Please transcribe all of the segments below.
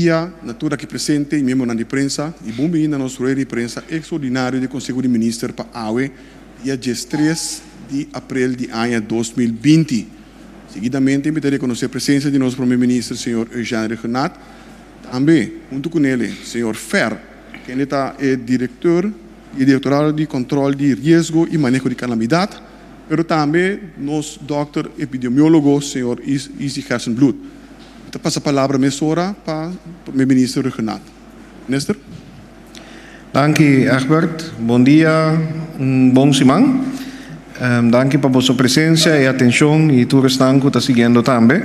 dia, natura que presente, e membro de prensa, e bom bem na nossa rede de prensa extraordinário do Conselho de Ministros para AUE, dia 3 de abril de ano 2020. Seguidamente, me reconhecer a presença de nosso primeiro-ministro, senhor Eugênio Renat, também, junto com ele, senhor Fer, que ele é diretor e diretorado de controle de risco e manejo de calamidade, mas também nosso doutor epidemiólogo, senhor Isi Hersenbloed. Então, passa a palavra mesora para o primeiro-ministro Renat. Minister? Dank u, Egbert. Bom dia, bom semana. Dank u por sua presença e atenção e todos que estão seguindo também.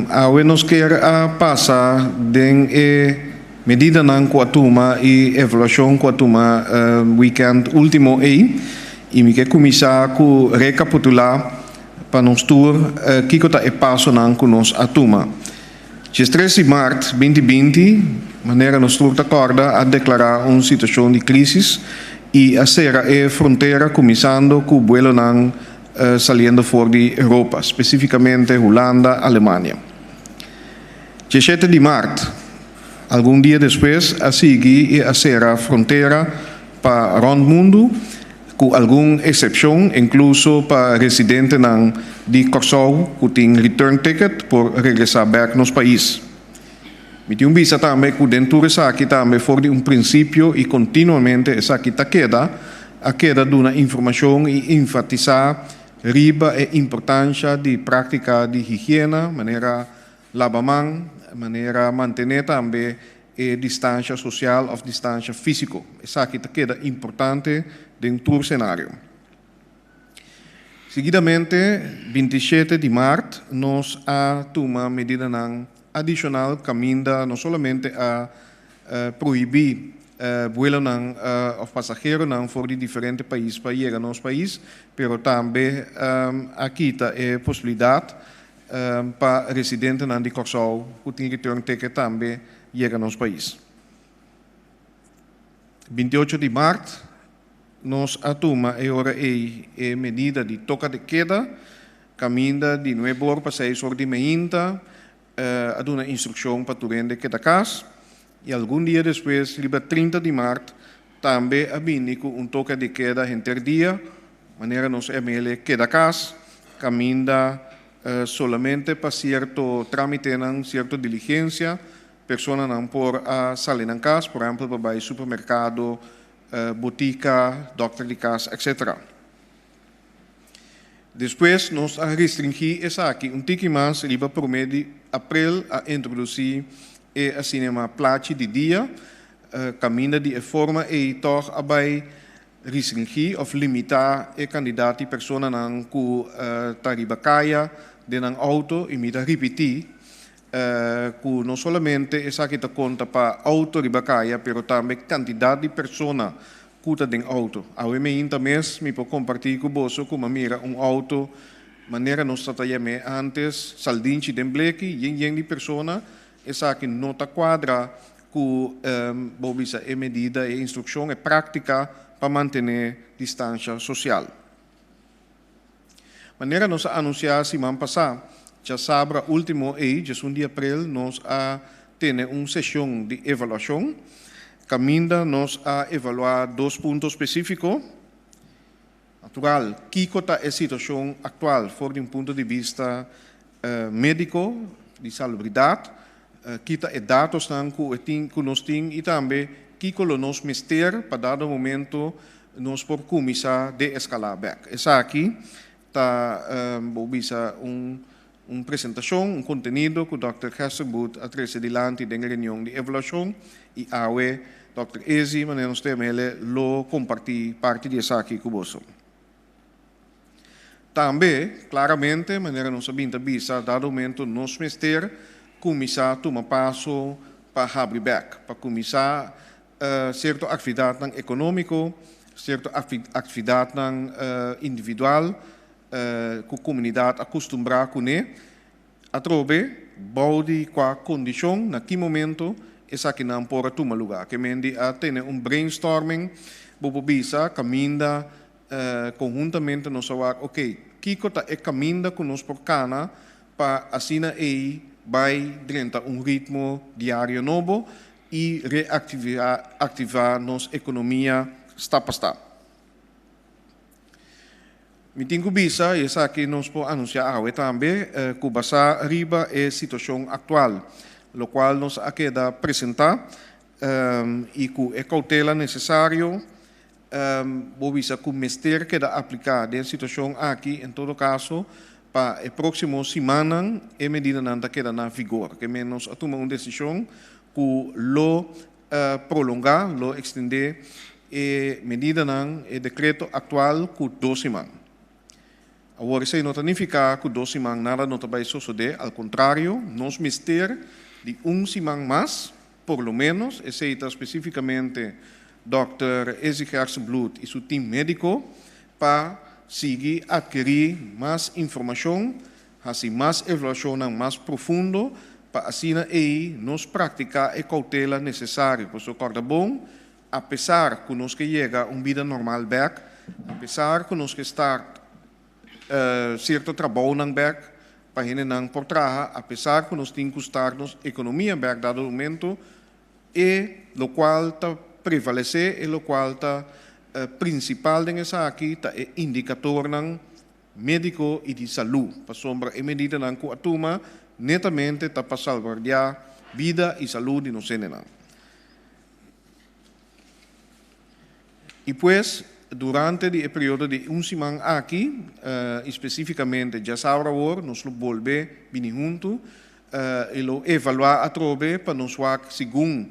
Agora nós queremos passar de medida na Coatuma e avaliação Coatuma weekend último aí e me quer começar com recapitular para nós tour que é passo na nós Atuma. Dia 3 de março 2020, maneira nós tour acorda a declarar uma situação de crise e a ser a fronteira começando com o vuelo nan saliendo fora de Europa, especificamente Holanda, Alemanha. Dia 7 de março, algum dia depois, a seguir e a ser a fronteira para rond mundo, com alguma exceção, incluso para residentes de Corsol, que tem return ticket por regressar back nos país. Me tem visa também que dentro dessa aqui também for de princípio e continuamente essa aqui queda de uma informação e enfatizar riba a importância de prática de higiene, maneira lavar mão, maneira manter também a distância social ou distância física. Essa aqui queda importante dentro do cenário. Seguidamente, 27 de março, nós tomamos medida adicional caminda não somente a proibir vuelo of passageiros for de diferentes países para chegar a nosso país, mas também aqui está a possibilidade para residentes de Corsol que têm return ticket também chegar a nosso país. 28 de março, nós tomamos a medida de toca de queda, caminda de 9 horas para 6 horas de manhã, a uma instrução para turende que da casa e algum dia depois, liba 30 de março, também a com toque de queda interdia, maneira nos ML que da casa, caminda solamente para certo trámite, certa diligência, pessoa não por sair na casa, por exemplo, para ir supermercado, botica, doctor de casa, etc. Depois, nós restringimos essa aqui, tique mais, liba por mês de abril, a introduzir a cinema plate de dia, caminha de forma e toch abai restringir ou limitar a candidato e persona nan ku taribakaya de nan auto e me repetir ku não somente essa que conta para auto ribakaya, pero também quantidade de persona que tem auto. Ao ainda mesmo me pode compartilhar com você como mira auto maneira nós tratamos antes saldinchi de bleque yen de persona essa que nota quadra com bobisa e medida e instrução e prática para manter distância social. Maneira nós anunciar semana passada já sabra último dia 1 de abril nós temos uma sessão de avaliação caminda nós evaluar 2 pontos específicos. Natural, que é a situação atual, for de ponto de vista médico, de salubridade, que é dados que nós temos e também que nós mister para dado momento nós por começar a escalar back. Essa aqui está uma apresentação, conteúdo que o Dr. Hersenbloed a trazer adiante da reunião de avaliação e a Dr. Ezi, mas nós temos lo compartilhar parte dessa aqui com você. Também, claramente, maneira não sabendo bisa, dado momento, nós mister começar a tomar passo para abrir back, para começar certa atividade econômica, certa atividade individual, que a comunidade acostumbrar com ele, a trobe, bode com a condição, naquele momento, essa que não pode tomar lugar, que mendi a ter brainstorming, bobo bisa, caminda, conjuntamente nós falar, ok, que é caminho que nós por cana para assinar vai dentro ritmo diário novo e reativar nossa economia stap a stap. Me tenho bisa, e essa aqui nós podemos anunciar também, que basa riba é a situação atual, lo qual nos queda apresentar e que é cautela necessário, vou bisa que o mestre queda aplicar a situação aqui, em todo caso, para a próxima semana, a medida não queda na vigor, que menos a tomar uma decisão que lo prolongar, lo extender, a medida não, o decreto atual, com 2 semanas. Agora, isso não significa que 2 semanas nada não vai suceder, ao contrário, nós mister de 1 semana mais, por lo menos, exceto especificamente Dr. Ezi Gersenbloed e seu time médico, para seguir adquirir mais informação, fazer mais avaliação mais profundo, para assim aí nós praticar a cautela necessária. Por isso, é bom, apesar que nós que chega uma vida normal back, apesar que nós que estar certo trabalho não back, para gente não por trás, apesar que nós temos que estar nos economia back dado momento, e lo qual está prevalecer e lo qual está principal nessa aqui está é indicador não médico e de saúde, para sombra e medida não que atuma netamente está para salvaguardar vida e saúde de nós não. E pues durante o período de 1 semana aqui, especificamente já sabe agora, nós lo volve bem junto e lo evaluar a trobe para nós segundo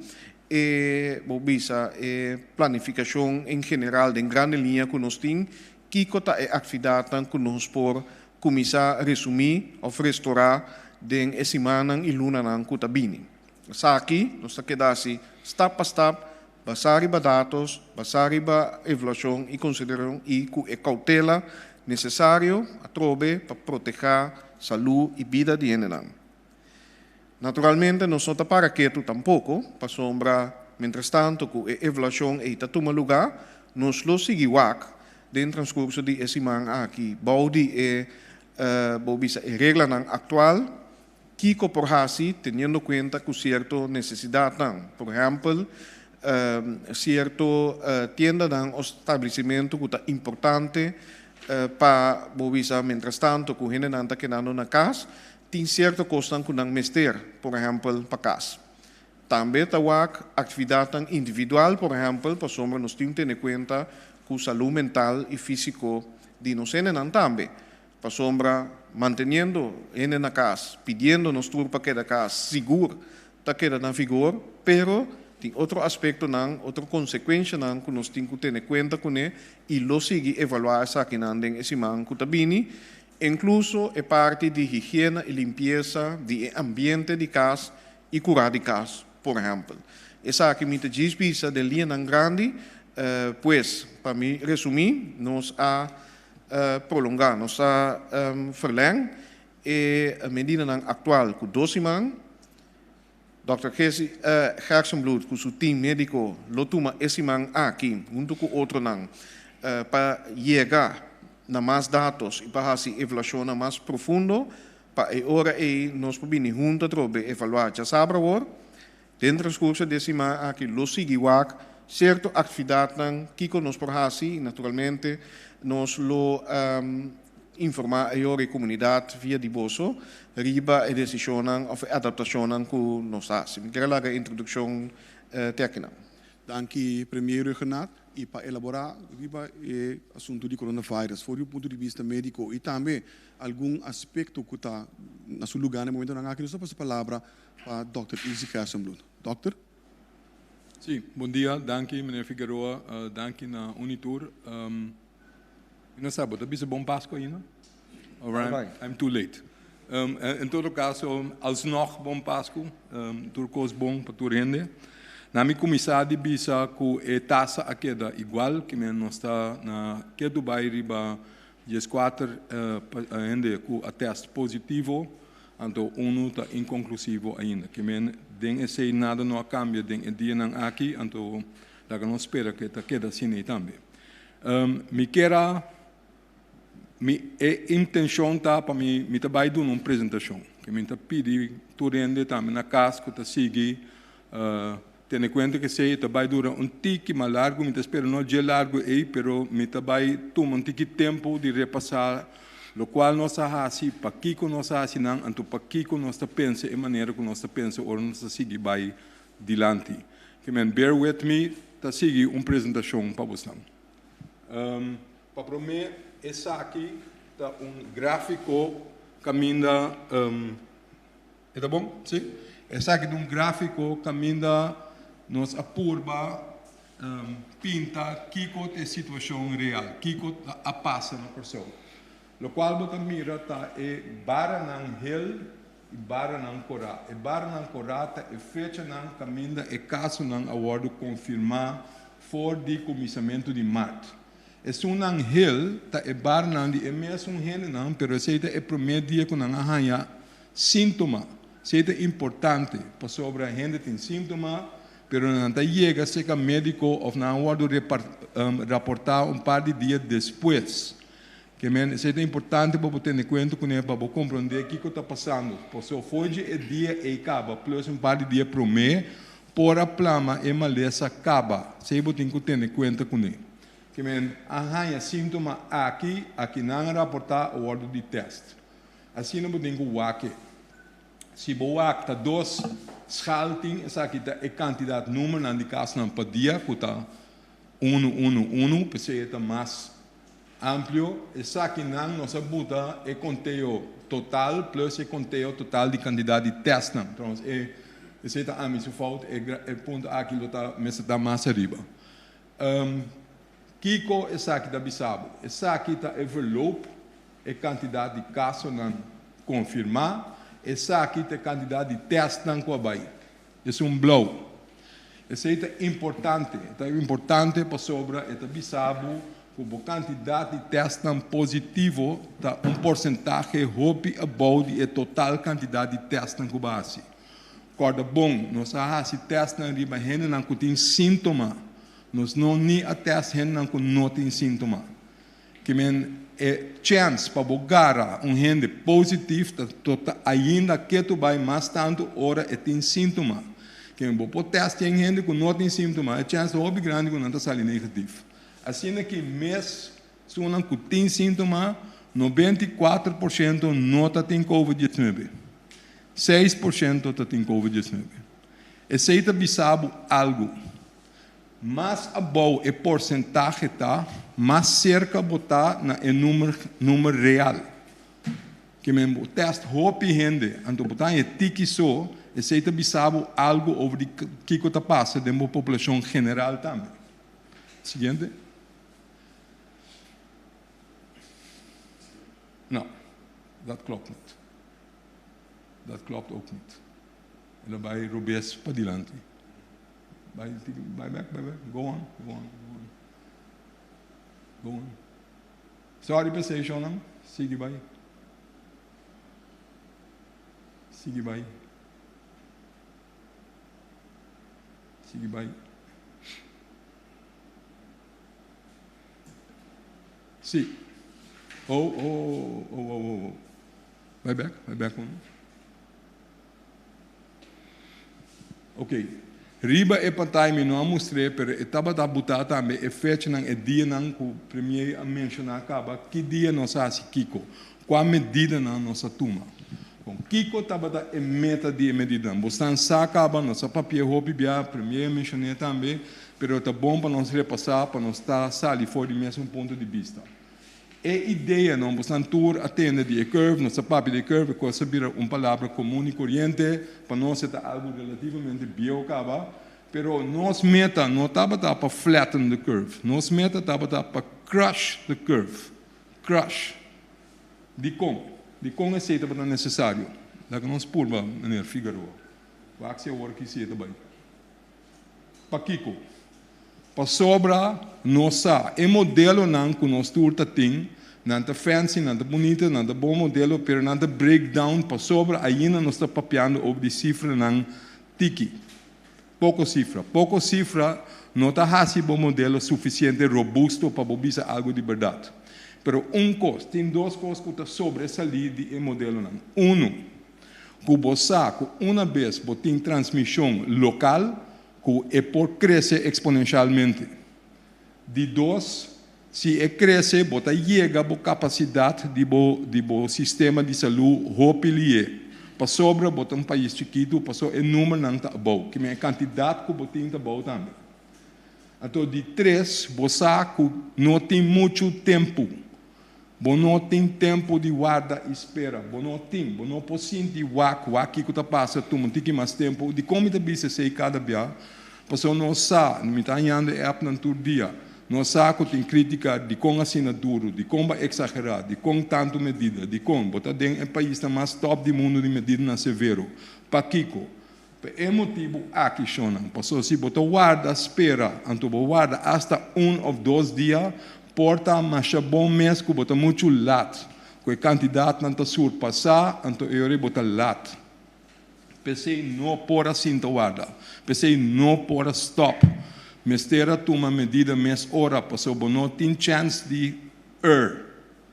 planificação em geral em grande linha que nós temos, que é atividade que nós por começar a resumir ou restaurar de semana e luna que está bem. Aqui nós quedamos step a step, basar riba dados, basar riba evaluação e consideração e que é cautela necessário a trobe para proteger saúde e vida de gente. Naturalmente, não só para quieto tampouco, para sombra, mientras tanto, que a evaluação está tomando lugar, nós lo seguimos dentro do transcurso de semana aqui. Baudi é a regra atual, que por assim, tendo em conta que certa necessidade, por exemplo, certo tienda ou estabelecimento que é importante para bobisa, mientras tanto, que a gente não está quedando na casa, tem certa coisa que não mester, por exemplo, para casa. Também está atividade individual, por exemplo, para sombra nós temos que ter em conta que a saúde mental e físico de nós não também. Para sombra, mantendo ele na casa, pedindo nos turnos para que a casa seguro, está quedando na vigor, pero tem outro aspecto, outra consequência que nós temos que ter em conta com ele e lo seguir evaluar essa que não tem esse man que está bem, incluso a parte de higiene e limpeza do ambiente de casa e curar de casa, por exemplo. Essa aqui me diz bisa de linha grande, pues, para me resumir, nós a prolongar, nós a verlengar a medida atual com 2 semanas. Dr. Gersenbloed, com seu time médico, lo toma esse semana aqui, junto com outro para chegar na mais dados e para fazer evaluação mais profundo, para agora nós podemos juntos evaluar. Já sabe agora, dentro do transcurso de semana aqui, lo seguimos, certa atividade que nós por fazer, naturalmente, nós lo informar a comunidade via de bolso, riba a decisão ou adaptação que nós fazemos. Eu quero a introdução técnica. Danke, primeiro Renato, e para elaborar riba o assunto de coronavírus, por um ponto de vista médico e também algum aspecto que está no seu lugar no momento, aqui nós passamos a palavra para Dr. Ezi Gersenbloed. Doctor? Sim, bom dia, danke, meneer Figueroa, danke na Unitur. Não sabe, está bom Páscoa ainda? All right, I'm too late. Em todo caso, alsnog bom Páscoa, turcos bom para tu rende. Na minha comissária bisa que a taxa a queda igual que nós está na que Dubai riba 14 ainda com a teste positivo, então está inconclusivo ainda. Que men den esse nada não cambia den dia não aqui, então da que nós espera que a queda assim também. Me quero minha intenção tá para me trabalhar numa apresentação. Que me pedi tu rende também na casco tá sigue tendo em conta que se vai durar tique mais largo, me espero não de largo aí, pero me vai tomar tique tempo de repassar, lo qual nós assim, para que nós assim não, então para que nós pensa e maneira que nós pensa, ou nós sigue vai dilante. Que me bear with me, tá sigue apresentação para vocês. Para prometer, essa aqui tá gráfico caminha, tá bom? Sim? Essa aqui é gráfico caminha nos apurba pinta kiko a situação real, kiko a passa na pessoa. O qual você mira tá é baranang hel e baranang korá. E baranang korá tá é fecha nang caminha é caso nang awardo confirmar for de comissamento de março. É um hel tá é baranang de é mesmo hel não, pero esse é primeiro dia que nang arranha sintoma. Isso é importante para sobre a gente tem sintoma, pero não chega a ser médico ou não pode reportar par de dias depois. Que isso é importante para ter em conta para compreender o que está passando. Por se for de dia e acaba, plus par de dias por mês, por a plama e maleza acaba. Você tem que ter em conta com ele. Que arranha sintoma aqui não reportar o ordem de teste. Assim não tem que aqui. Se boa está 2 schalting, essa aqui é a quantidade de número na caso não podia, que está 1, porque está mais amplo. Essa aqui não, nossa buta é conteúdo total, plus é conteúdo total de quantidade de testes. Então, esse é a minha falta, é ponto aqui que está mais arriba. Kiko, essa aqui está bisabo. Essa aqui está envelope, é quantidade de casos não confirmar. Essa aqui é a quantidade de testes não coabai. Esse é blow. Esse é importante. É importante para sobre esta bisabo com a quantidade de testes não positivo, tá porcentagem hope about a total quantidade de testes não coabasi. Corda bom, nós se testes não riba gente não tem sintoma. Nós não nem a teste gente não tem sintoma. Que chance para bogar gente positivo, ainda que tu vai mais tanto hora e tem sintoma. Que o teste tem gente que não tem sintoma, a chance é grande que não está saindo negativo. Assim é que mês, se não tem sintoma, 94% não tem Covid-19. 6% tem Covid-19. Esse é bisabo algo. Mas a boa é porcentagem tá, mais cerca botar na número real. Que o teste hope gente, então botar é tiki só, e se tá bisabo algo over o que está passando dentro da população general também. Seguinte. Não, dat klopt niet. Dat klopt ook niet. En dan bij Robes para diante. Vai back. Go on. Sorry, pensei, Shonam. Sigue vai. Sim. Oh. Vai back. Ok. Riba é para time não mostrei, pero estava da botar também é fecha não é dia não que o primeiro a mencionar acaba que dia nós faz Kiko, qual medida na nossa turma. Com Kiko estava da é meta de medida, você não acaba nossa papel hobby bia primeiro mencionei também, pero tá bom para nós repassar para nós estar sali fora do mesmo ponto de vista. É ideia não você não tour atende de curve, nossa papel de curve, que saber palavra comum e corrente para nós é algo relativamente bio acaba, pero nós meta não estava para flatten the curve, nós meta estava para crush the curve, crush. De como é certo para necessário, da que nós purba maneira Figueroa, vai ser o que se também. Para Kiko. Para sobra, nossa, é modelo não que nós turta tem, não é fancy, não é bonito, não é bom modelo, pero não é breakdown, para sobra, ainda nós está papiando sobre de cifra não tiki. Pouco cifra, não está assim bom modelo suficiente, robusto para bobisa algo de verdade. Pero tem duas coisas que está sobre essa linha de modelo não. que você, uma vez, você tem transmissão local, que é por crescer exponencialmente. De dois, se cresce, você chega a capacidade do sistema de saúde ropilie. Para sobre, você um país chiquito, para sobre o número não está bom, que é a quantidade que você tem está bom também. Então, de três, você não tem muito tempo. Você não tem tempo de guarda e espera. Você não pode sentir o que está passando, tu não tem mais tempo. De como você sei cada dia, porque não sabe, não está andando todo dia. Não sabe que tem crítica de como assina duro, de como exagerar, de como tanto medida, de como. Você tem um país mais top do mundo de medida na severo. Para Kiko. É motivo aqui, Shonan. Porque se você guarda, espera, então você guarda hasta 1 ou 2 dias, porta mais bom mês que você muito lat. Que a quantidade não está surpassar, então eu botar lat. Pensei não por assim guarda. Pensei não por stop. Mestera toma medida mais hora, porque você não tem chance de err.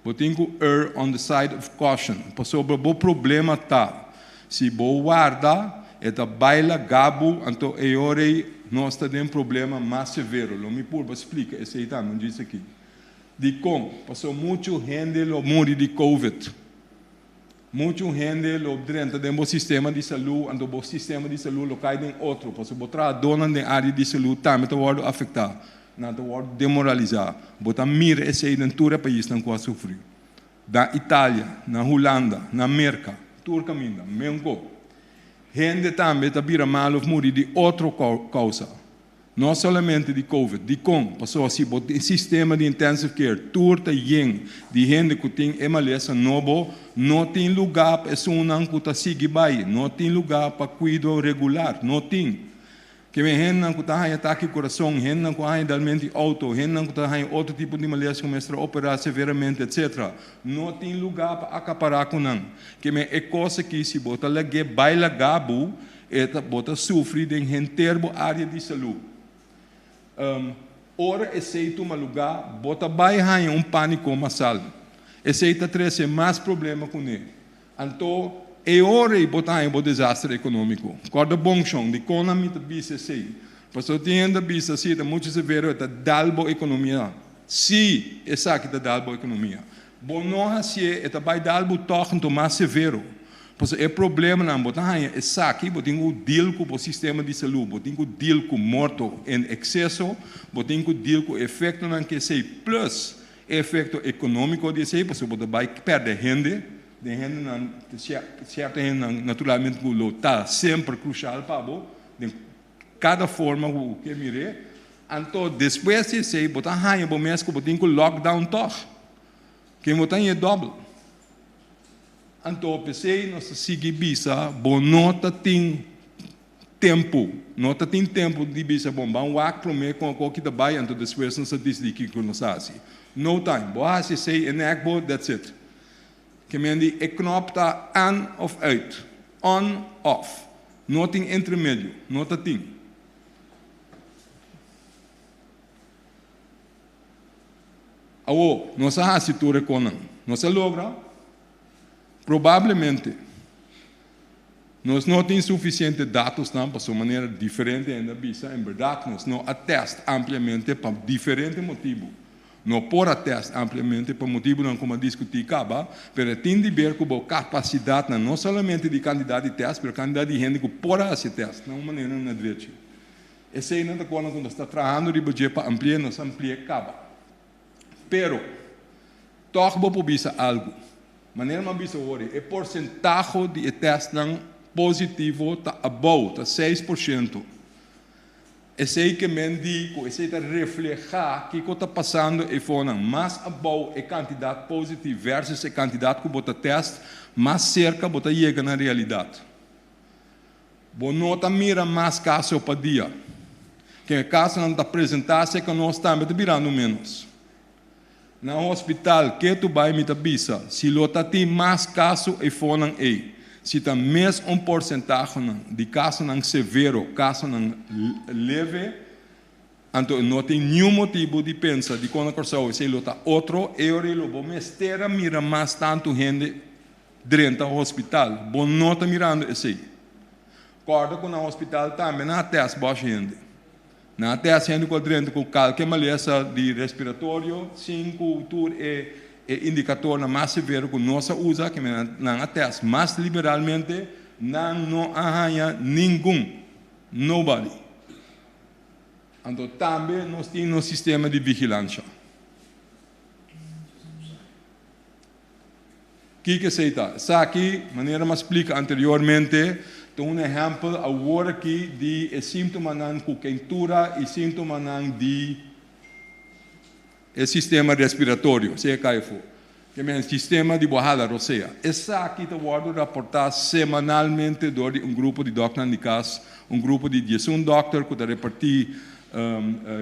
Você tem que err on the side of caution. Porque o problema está. Se você guarda, eta baila gabo, então nós temos um problema mais severo. Lo me purba explica, esse aí também diz aqui. De como? Passou muito gente morre de Covid. Muito gente dentro do sistema de saúde, então o sistema de saúde cai em outro, porque o dona da área de saúde também está sendo afetado, não está sendo demoralizado. Bota mira esse aí dentro do país não pode sofrer. Da Itália, na Holanda, na América, Turca ainda, Mengo. Gente também está vira mal ou morrer de outra causa. Não somente de Covid, de como passou assim, o sistema de intensive care, turta de gente que tem MLS novo, não tem lugar para pessoa que está seguindo bem, não tem lugar para cuidado regular, não tem. Que vem gente que está em ataque ao coração, gente que está realmente auto, gente que está em outro tipo de MLS que começa a operar severamente, etc. Não tem lugar para acaparar com não. Que é coisa que se bota lá que baila gabo, bota sofre em termo área de saúde. Ora, esse é um lugar, bota baixar pânico massal. Esse é trazer mais problema com ele. Então, é hora de botar em um desastre econômico. Corda bom chão, de economia de bisa sei. Porque tem ainda bisa sei, é muito severo, é dalbo economia. Se essa aqui é dalbo economia. Bom não assim, é vai dalbo torno mais severo. Porque é problema não botar em essa aqui, botar um deal com o sistema de saúde, botar um deal com morto em excesso, botar um deal com efeito não que sei plus efeito econômico de sei, porque você vai perder gente. De gente certa gente naturalmente que está sempre crucial para você, de cada forma que mire. Então depois de sei, botar rainha bom mês que botar um lockdown toch, que botar é dobro. Então pensei nós seguir bisa, bom nota tem tempo, nota tem tempo de bisa bom, vamos acromar com o que está bem, então depois nós diz que nós assim, no time, boa se sei enactable, that's it. Que men die knop está on of uit, on off, nothing intermédio, nota tem. Awo, nós a situação com não, nós logra, provavelmente, nós não temos suficiente dados não para sua maneira diferente ainda bisa, em verdade nós não atesta ampliamente para diferentes motivos. Não por atesta ampliamente por motivo não como discutir acaba, mas tem de ver com a capacidade não somente de candidato de teste, mas candidato de gente que pode fazer teste, de uma maneira não adverte. Essa é ainda quando está trabalhando de budget para ampliar, nós amplia acaba. Pero, toque vou bisa algo. Maneira mais bisa hoje, é porcentagem de teste não positivo está above, está 6%. Esse aí que me digo, esse aí está reflejar que está passando e fora mais above a quantidade positiva versus a quantidade que bota teste, mais cerca bota chega na realidade. Bom, não está mira mais caso para dia. Que o caso não está apresentado, que nós estamos virando menos. No hospital, que tu vai me bisa, se lota tem mais caso e fora aí. Se tem mais porcentagem de casos não severo, casos não leve, então não tem nenhum motivo de pensar de quando a pessoa se lota outro, eu vou mestera mira mais tanto gente dentro do hospital. Bom, não está mirando esse. Corda com o hospital também, na teste boa gente. Na teste gente com dentro com qualquer maleza de respiratório, 5 tur é indicador mais severo que nós usa, que na teste mais liberalmente, não arranha ninguém, nobody. Então também nós temos um sistema de vigilância. O que se está? Essa aqui, maneira mais explica anteriormente, tem um exemplo agora aqui de sintoma com quentura e sintoma de sistema respiratório, se cai for. Que é o sistema de borrada roceia. Essa aqui está sendo reportada semanalmente por um grupo de doutores de casa, um grupo de 11 doutores que está repartido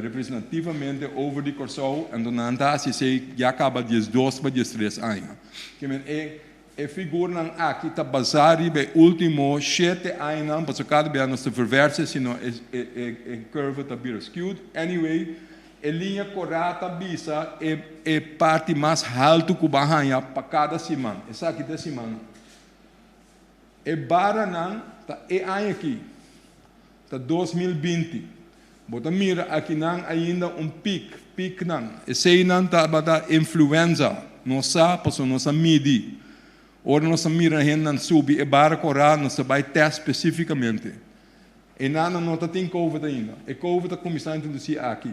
representativamente over de Corsou, e então se já acaba 12 para 13 anos. Que é figura aqui está baseada no último 7 anos, para cada vez não se verversa, senão é curva está bem skewed. Anyway, a linha correta bisa é parte mais alta que barranha para cada semana. Essa aqui da semana. É baranan, tá é ano aqui, tá 2020. Bota mira aqui não ainda pic não. Esse não tá bata influenza, nossa passou nossa midi. Ora nossa mira não subi é bara correta, nossa vai teste especificamente. E não tá tem COVID ainda. E COVID está começando a introduzir aqui.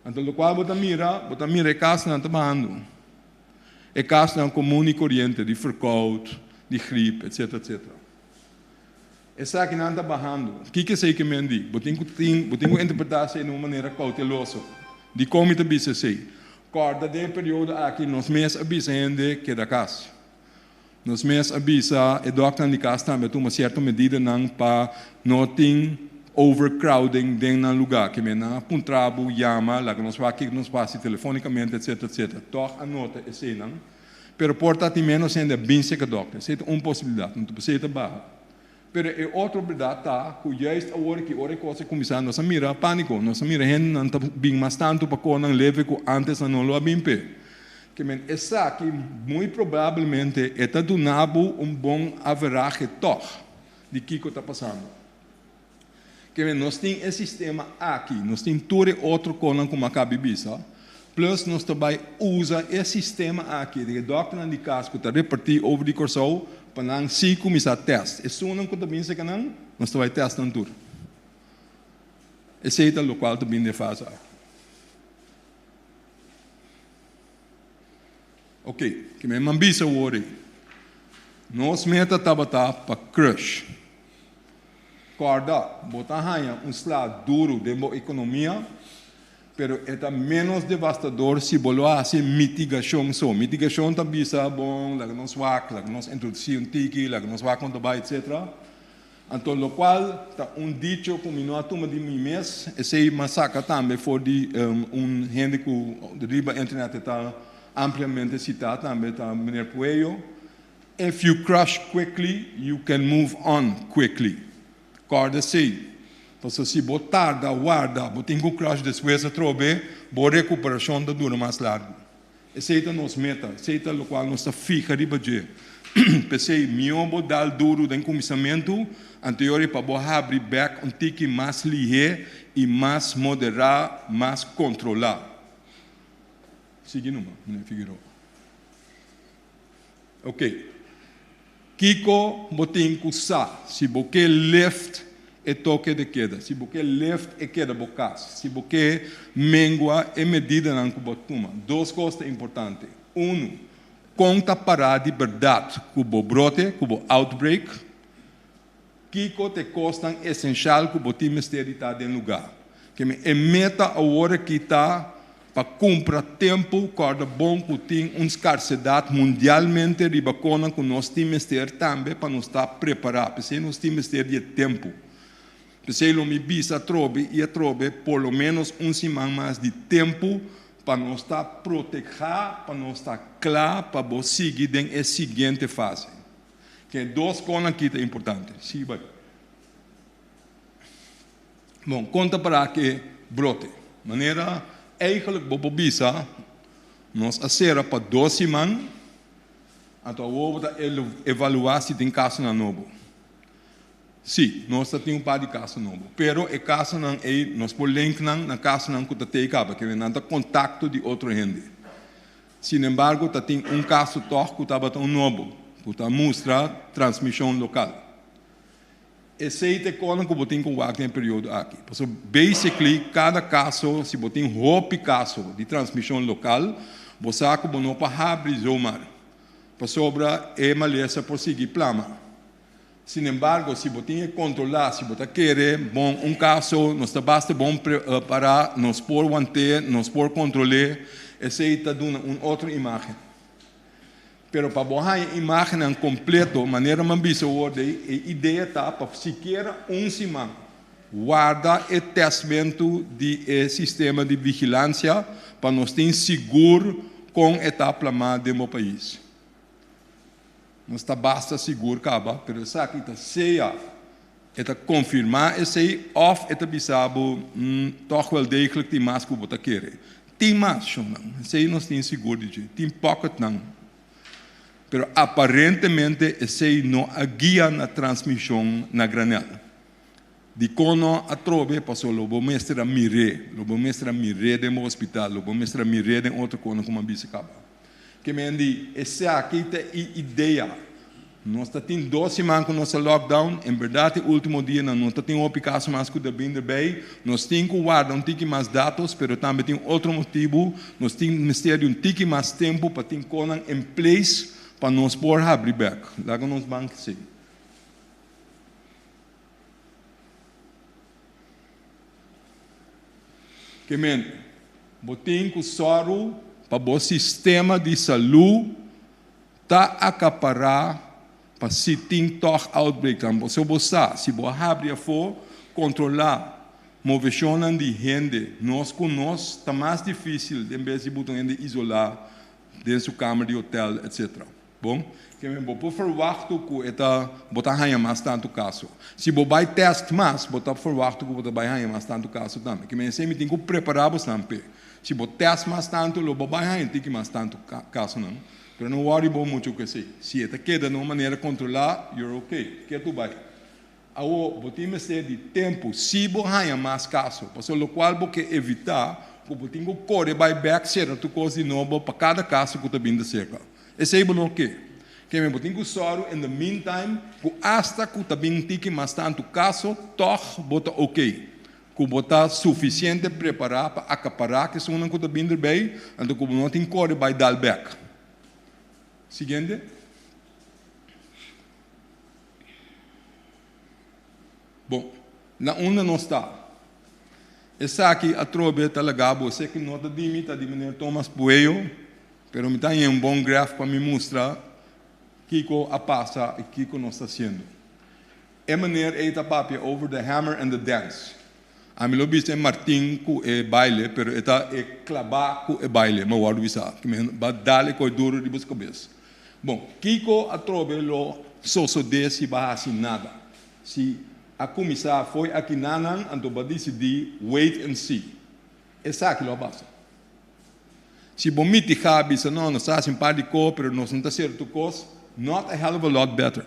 Então, o qual bota mira é caso não está barrando. É caso não comum e corrente, de verkoud, de gripe, etc, etc. Essa aqui não está barrando. O que sei que me diz? Botem que interpretar de uma maneira cautelosa. De como está bisa sei. Corda de período aqui, nos meses avisa ainda que da casa. Nos meses avisa, e doctor de casa também toma uma certa medida não para não ter overcrowding dentro do lugar, que me na puntrabo, llama, lá que nos vai aqui, nos passa telefonicamente, etc, etc. Toch anota esse não. Pero porta-te menos ainda bem seca doctor. Isso é uma possibilidade, não precisa ser barra. Pero é outra verdade tá, que juist agora que hora coisa começar nossa mira pânico, nossa mira gente não está bem mais tanto para que não leve que antes não lo bem pé. Que men essa aqui muito provavelmente está donando bom average toch de que está passando. Que nós temos esse sistema aqui, nós temos todo outro conan como a cabibisa, plus nós também usa esse sistema aqui, de doctor de casa que está repartido over de Corsou, para não se começar a teste. Isso não que também se canang, nós também testando tudo. Esse é o qual também de fase. Ok, que me mambisa o ori. Nós meta tabata para crush. Corda, botar ranha slado duro de boa economia, pero é menos devastador se boloa assim mitigação só. Mitigação também é bom, lá que nós vamos, lá que nós introduzimos tiki, lá que nós vamos contar, etc. Então, o qual está dicho como não toma de mim mesmo, esse massacre também foi de gente que de riba internet está ampliamente citado também, está Mr. Puello. If you crush quickly, you can move on quickly. Corda sei. Então, se botar da guarda, botar um crush depois a trobe, boa recuperação da dura mais larga. Esse é o nosso meta, esse é o qual nós fica riba de. Pensei, meu dar duro de começamento, anterior para abrir back tique mais ligeiro e mais moderado, mais controlado. Seguindo, minha Figueiredo. Ok. Kiko botin kusa, se boque left é toque de queda, se boque left é queda bocas, se boque mengua é medida não cubotuma. Duas coisas importantes. Conta parar de verdade, cubo brote, cubo outbreak, Kiko te costam essencial que botin mistério está dentro do lugar. Que é meta a hora que está para comprar tempo, corda bom que tem uma escassidade mundialmente ribacona que nós temos que ter também para nos estar preparados, porque nós temos que ter tempo. Porque o me bisa trobe e a trobe por lo menos semana mais de tempo para nós estar protegidos, para nós estar claro, para seguir a seguinte fase. Que duas coisas aqui é importante. Sim, vai. Bom, conta para que brote. Maneira eigenlijk bobobisa, nós acera para 2 semanas, Então, houve a evaluar se tem caso na novo. Sim, nós temos par de caso novo. Pero o caso não é, nós por link na caso não que tem acaba, que não tem contato de outra gente. Sin embargo, tem caso torto que estava tão novo, que mostra transmissão local. Esse é o que eu tenho que período aqui. So, basically, cada caso, se você tem um caso de transmissão local, você não pode abrir zomar. Para sobre a maleza por seguir plama. Sin embargo, se você tem que controlar, se você quer, bom, caso, nós basta bom para nós por manter, nós por controlar, esse está dando uma outra imagem. Pero para borrar a imagem completa, maneira mambisa a ideia está para sequer semana guarda o testamento de sistema de vigilância para nós ter seguro com a etapa do meu país. Não está basta seguro, caba, mas isso aqui está ceia, está confirmar esse of está bisabo, toch wel degelijk die mais que você quer. Tem mais, não, esse nós tem seguro de, tem pocket não. Pero aparentemente esse não guia na transmissão na granela. De quando a trove passou, lobo mestre mire de meu hospital, lobo mestre mire de outro quando como a bicicleta. Que me diz, essa aqui é ideia. Nós temos 2 semanas com nosso lockdown, em verdade, o último dia nós temos um caso mais que o Binder Bay, nós temos que guardar mais dados, mas também tem outro motivo, nós temos que ministério mais tempo para ter coisas em place para nós poder abrir back. Lá que nós vamos sim. Que men, botem que soro para o sistema de saúde está acaparar para se tem toch outbreak. Se você abre a for controlar movimentos de gente, nós está mais difícil em vez de botar gente isolar dentro da câmara de hotel, etc. Bom, que me por verwachten que eta botar ganha mais tanto caso. Se você vai teste mais, botar verwachten que você vai ganhar mais tanto caso também. Que me sempre tem que preparar bastante. Se você teste mais tanto, você vai ganhar tem que mais tanto caso não. Mas não worry muito que sei. Se eta queda de uma maneira controlar, you're okay. Que tu vai. Ao botimos de tempo, se você ganhar mais caso, porque o qual você evitar, que você tem que correr back ser tu coisa de novo para cada caso que você vindo cerca. Esse é o que me botem que soro in the meantime, que hasta que também tem que mais tanto caso, toch bota ok, que bota suficiente preparar para acaparar que são não que também bem, então que não tem corre by dar back. Seguinte. Bom, na onde não está. Essa aqui a trobe talaga, você que nota de mim, tá de maneira Thomas Pueyo, pero me tem bom gráfico para me mostrar Kiko a passa e Kiko não está sendo. É maneira eita papia over the hammer and the dance. A mim lo viste Martin ku e baile, pero eta e clavar ku e baile, mas o bisa, que me badale coi duro de bus cabeça. Bom, Kiko a trobe lo soso desse ba assim nada. Se a comissar foi aqui nanan, então ba decidir wait and see. Essa aqui lo passa. Se bomite cabe, se não está assim par de cor, pero não está certo coisa, not a hell of a lot better.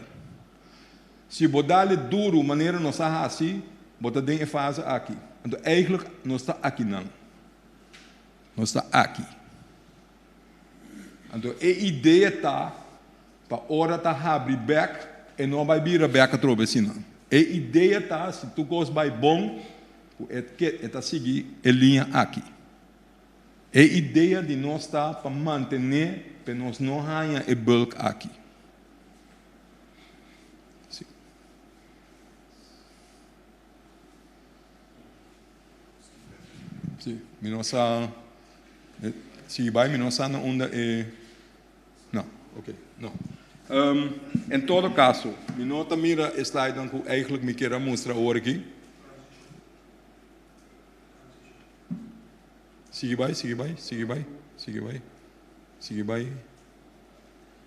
Se bodale duro, maneira não está assim, bota dentro e faz aqui. Então, eigenlijk, não está aqui não. Não está aqui. Então, a ideia está, para a hora está abrir back, e não vai vir a back a trobe assim não. A ideia está, se tu gosta vai bom, está seguir a linha aqui. A ideia de nós está para manter, para nós não ganhar a bulk aqui. Sim. Sim. Minosa, se vai, minosa na onda é... Não, ok, não. Em todo caso, minota mira a slide que eu eigenlijk me quero mostrar hoje aqui. Sigue vai.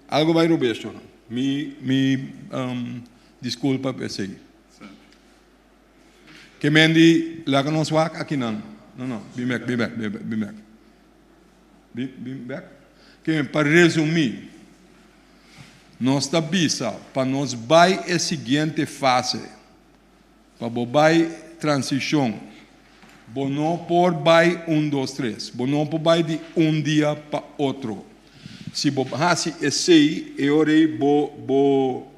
Algo vai, Roberto. Desculpa por isso. Que mendi, lá que nós vamos aqui não. Não. Be back. Que para resumir, nós está bisa para nós vai a seguinte fase, para vai transição, não por vai 1, 2, 3, não por vai de um dia para outro. Se você faz esse, eu vou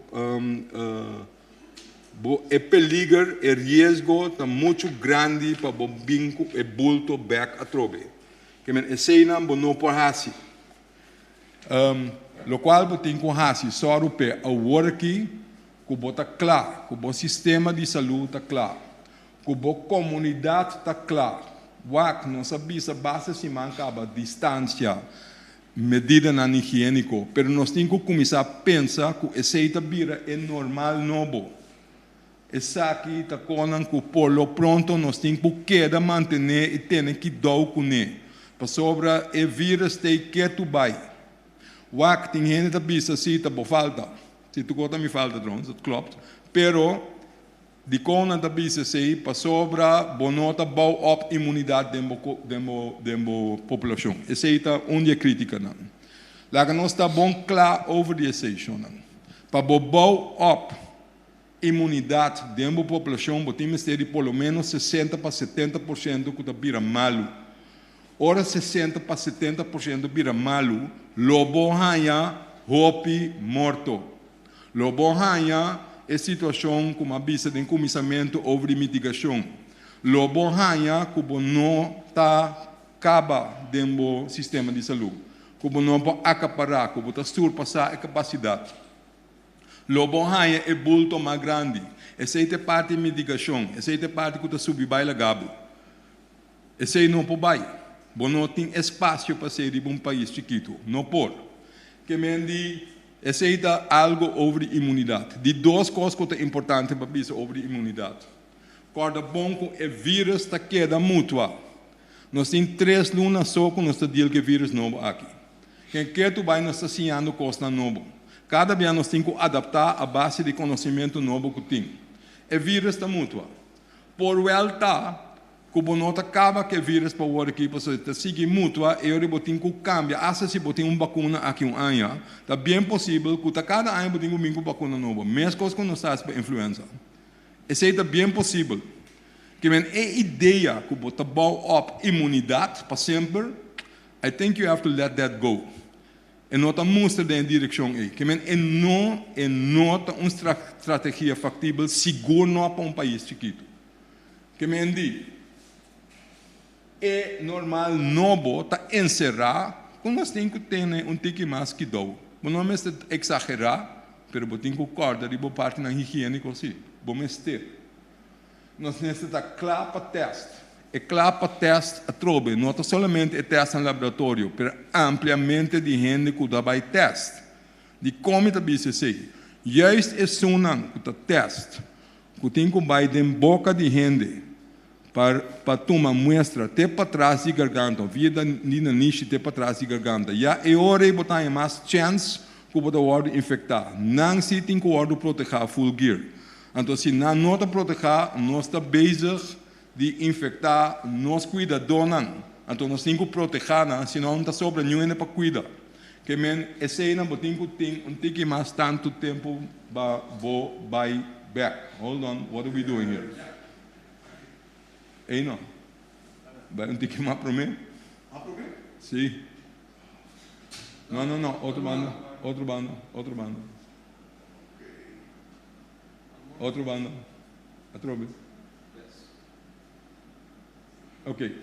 é peligro, é risco, tá muito grande para o binco e bulto back a trobe. Que men esse não por fazer. Lo qual você tem que fazer só a work, que você claro, que o sistema de saúde está claro, que a comunidade está claro. Wak não sabia se basta se mancava distância, medida não higiênico, mas nós temos que começar a pensar que esse é normal novo. Essa aqui está conan que por lo pronto nós temos que manter e ter que dar com ele. Para sobra e vírus tem que tu vai. Wak tem gente que bisa se tá falta. Se tu conta me falta drone, isso klopt. Pero de conan da bisa se para sobra bonota bau op imunidade demo população. Essa está onde é crítica não. Lá que nós está bom claro over the session não. Para bau op imunidade dentro da população, temos que ter pelo menos 60 para 70% que está vira malo. Ora 60 para 70% vira malo, lobo hanha, hopi, morto. Lobo hanha é situação como avisa de começamento over mitigação. Lobo hanha como não está acaba dentro do sistema de saúde. Como não pode acaparar, como está surpassar a capacidade. Lobo hanha é bulto mais grande. Essa é parte de mitigação. Essa é parte que está subindo baila gabo. Essa não pode vai. Não tem espaço para ser de um país chiquito. Não pode. Que mendi, essa é algo sobre imunidade. De duas coisas que são importantes para pensar sobre imunidade. Corda bom que o vírus está queda mútua. Nós temos 3 lunas só que nós estamos dealing com o vírus novo aqui. Quem quer tu vai nós está ensinando coisa nova. Cada dia nós temos que adaptar a base de conhecimento novo que tem. O vírus está mútua. Por volta, como não acaba que o vírus para o aqui, para seguir mútua, eu vou ter que cambiar. Se você tem uma vacuna aqui ano, é bem possível que cada ano você tenha uma vacuna nova. Mesma coisa que nós fazemos para a influenza. Isso é bem possível. Que é ideia que você bota imunidade para sempre, I think you have to let that go. E não está mostrando em direção aí. Que não é uma estratégia factível, segura para um país chiquito. Que é normal novo tá encerrar, quando nós temos que ter um tique mais que dou. Não é exagerar, mas eu tenho que acordar de boa parte na higiene assim. Vamos ter. Nós necessitamos claro para teste. E claro para teste a trobe, não é somente o teste no laboratório, mas ampliamente de gente que dá vai teste. De como está BCC. Juist é sunan que está teste, que tem que vai de boca de gente, para tomar muestra até para trás de garganta, via da niche até para trás de garganta. Já é hora de botar mais chance que você pode infectar. Não se tem que proteger full gear. Então, se não está proteger, nós está bezig de infectar, nós cuida donan. Então, nós temos que proteger, senão não está sobre nenhum para cuidar. Que esse não tem que ter mais tanto tempo para buy back. Hold on, what are we doing here? Ei, não. Vai que mais para mim? Sim. Não. Outro bando. Outro bando. Atrobe. Ok.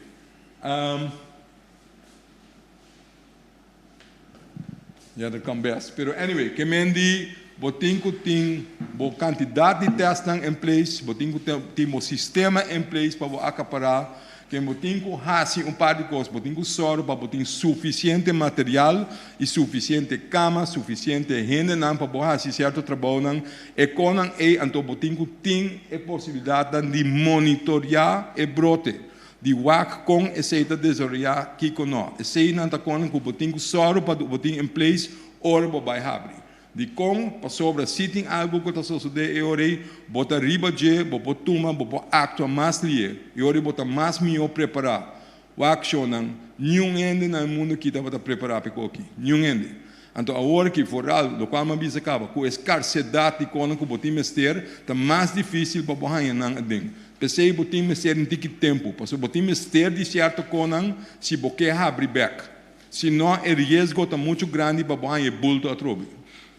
Ja, dat kan best. Pero anyway, que mendi, botinho tem boa quantidade de testes em place, botinho tem um sistema em place para acaparar, que botinho hace par de coisas, botinho soro para botinho suficiente material e suficiente cama, suficiente gente não para fazer certo trabalho não, e conan então botinho tem a possibilidade de monitorear e brote. De wak com esse desoriar que cono. Esse não está com o botinho soro para o botinho em place, ora vai abrir. De com para sobre se tem algo que está sucedendo, eu orei botar riba de, botar tuma, botar acto mais lié, eu orei botar mais melhor preparar. Wak shonan, nenhum ende no mundo que está preparar para aqui, nenhum ende. Então, agora que vooral, lo qual me diz acaba, com a escarsidade de conan que o botim mester, está mais difícil para borrar não ding. Pensei botim mester em tique tempo, porque o botim mester de certo conan se boque abrir back. Se não, o risco está muito grande para borrar e bulto a trobe.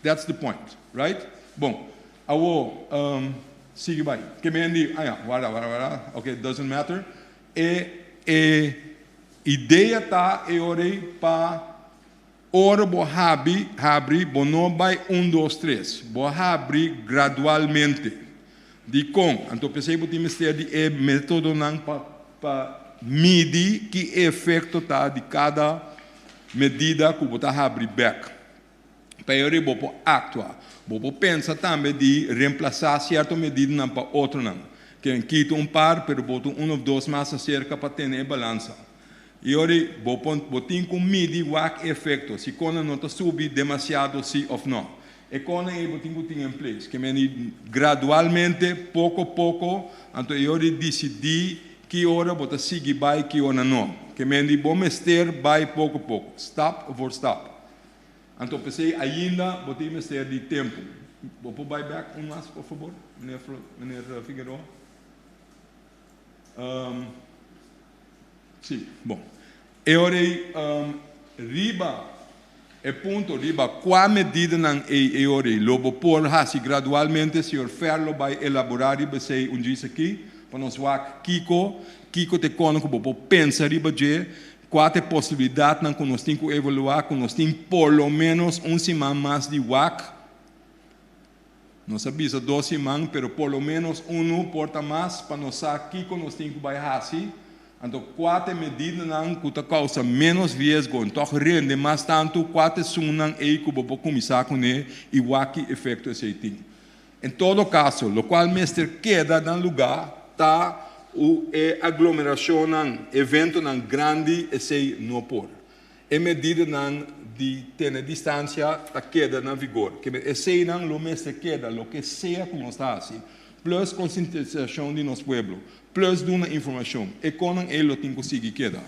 That's the point, right? Bom, agora sigue vai. Que me andi, guarda. Okay, doesn't matter. Ideia tá para ora bo abri, bo não vai 1, 2, 3. Bo abri gradualmente. De com, então pensei que o de método não para medir que efeito tá de cada medida que você abre back. Para eu vou actuar. Vou pensar também de reemplaçar certa medida não para outra não. Que quita par, pero boto 1 ou 2 mais cerca para ter balança. E ora, vou ter que medir o efeito, se quando não está subir demasiado, sim ou não. E quando eu tenho que ter em place, que me gradualmente, pouco a pouco, então eu decidi que hora vou seguir vai, que hora não. Que me vou mester vai pouco a pouco, stop for stop. Então pensei ainda vou ter que mester de tempo. Vou pôr back mais, por favor, meneer Figueroa. Sim, bom. E ora, riba, qual medida não é ora? Lobo por assim gradualmente, se o ferro vai elaborar, riba sei dia aqui, para nós ver Kiko te cono que pensa riba de qual é a possibilidade não que nós temos que evaluar, que nós temos por lo menos semana mais de WAC. Não sabia 2 semanas, mas por lo menos porta mais para nós saber Kiko nós temos que vai assim. Então, quatro medidas que causa menos risco, então rende mais tanto, quatro sunan e que vou começar com ele e o que efeito esse tem. Em todo caso, o qual mestre queda no lugar, tá a aglomeração, evento grande, esse não por. E medida de ter distância, tá queda na vigor. Que esse não o mestre queda, o que seja como está assim. Plus conscientização de nosso povo, plus de uma informação. E quando ele tem que conseguir quedar.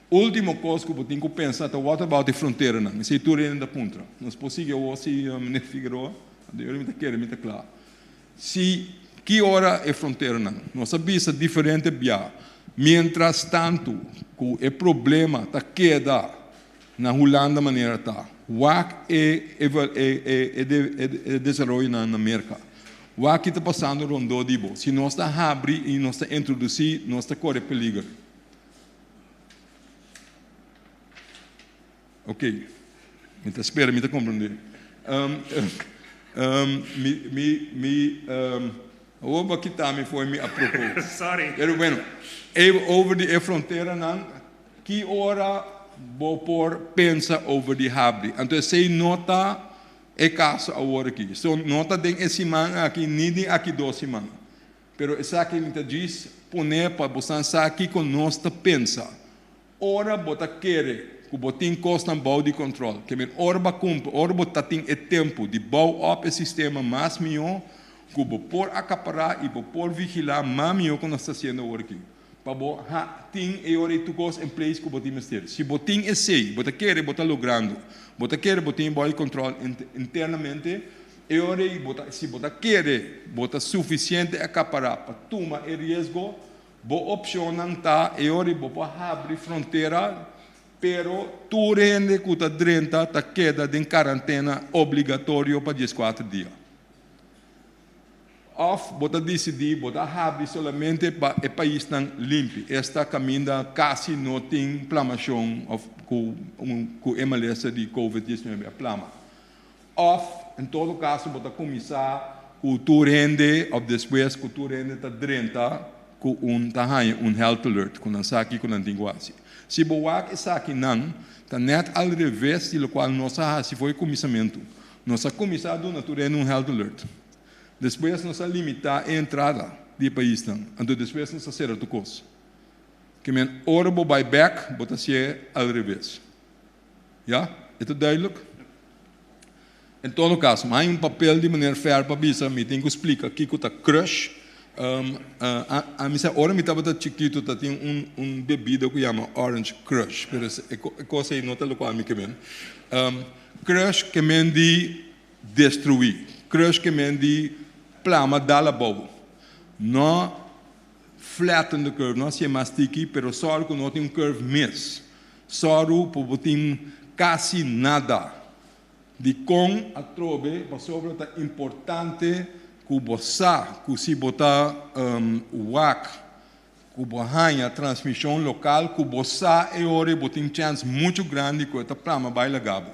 Último coisa que eu tenho que pensar é what about a fronteira, não? Se tu ainda da ponta. Nós podemos se me Figueroa, eu me quero me claro. Se que hora é fronteira não? Nós sabemos diferente via. Mientras tanto, que o problema está queda na Holanda maneira tá. WAC é desenvolvido na América. O que está passando rondou de bo. Se nós está abrir e nós está introduzir, nós está correr perigo. Ok. Me espera, me compreender. O que está me foi me apropos. Sorry. Pero bueno, over de fronteira não. Que hora vou por pensa over de abrir. Então se nota é caso agora aqui. So, nota de esse semana aqui, nem aqui 2 semanas. Pero essa aqui me diz, poner para você aqui com nós pensa. Ora, bota querer, que botem costa bom de controle. Que me ora cumpre, ora bota tem é tempo de bom up o sistema mais melhor, que por acaparar e por vigilar mais melhor que nós está sendo agora aqui. Para tem e ora tu coisa em place que botem mestre. Se botem é sei, bota querer, bota logrando. Bota querer, botar bom controle internamente. E ora, se bota querer, bota suficiente acaparar para tomar o risco, boa opção não tá. E ora, bota abrir fronteira, pero tu rende que está dentro, está queda em quarentena obrigatório para 14 dias. Of, bota decidir, bota abrir somente para o país não limpo. Esta caminha quase não tem inflamação com MLS de Covid-19, a plama. Of, em todo caso, bota começar com tu rende, ou depois que tu rende está dentro, com health alert, com aqui com linguagem. Se boa essa aqui não, está net ao revés do qual nós se foi começamento. Nós começado na tu rende health alert. Depois nós limitar a entrada do país, então depois nós fazer outra coisa. Que men ora bo back, bota se ao revés. Ja? É tudo duidelijk? Em todo caso, há papel de maneira fair para bisa, me tem que explicar que está crush. A missa ora me estava chiquito, tem bebida que chama Orange Crush, mas é coisa aí não está local me que men. crush que men di destruir, crush que men di plama dalla bobo. Não flatten the curve, não se mastique, pero só que não tem curve miss. Só que tem quase nada. De com a trobe, sobre é importante que você, que se botar WAC, que você a transmissão local, que você é hora, você tem chance muito grande que esta plama vai legal.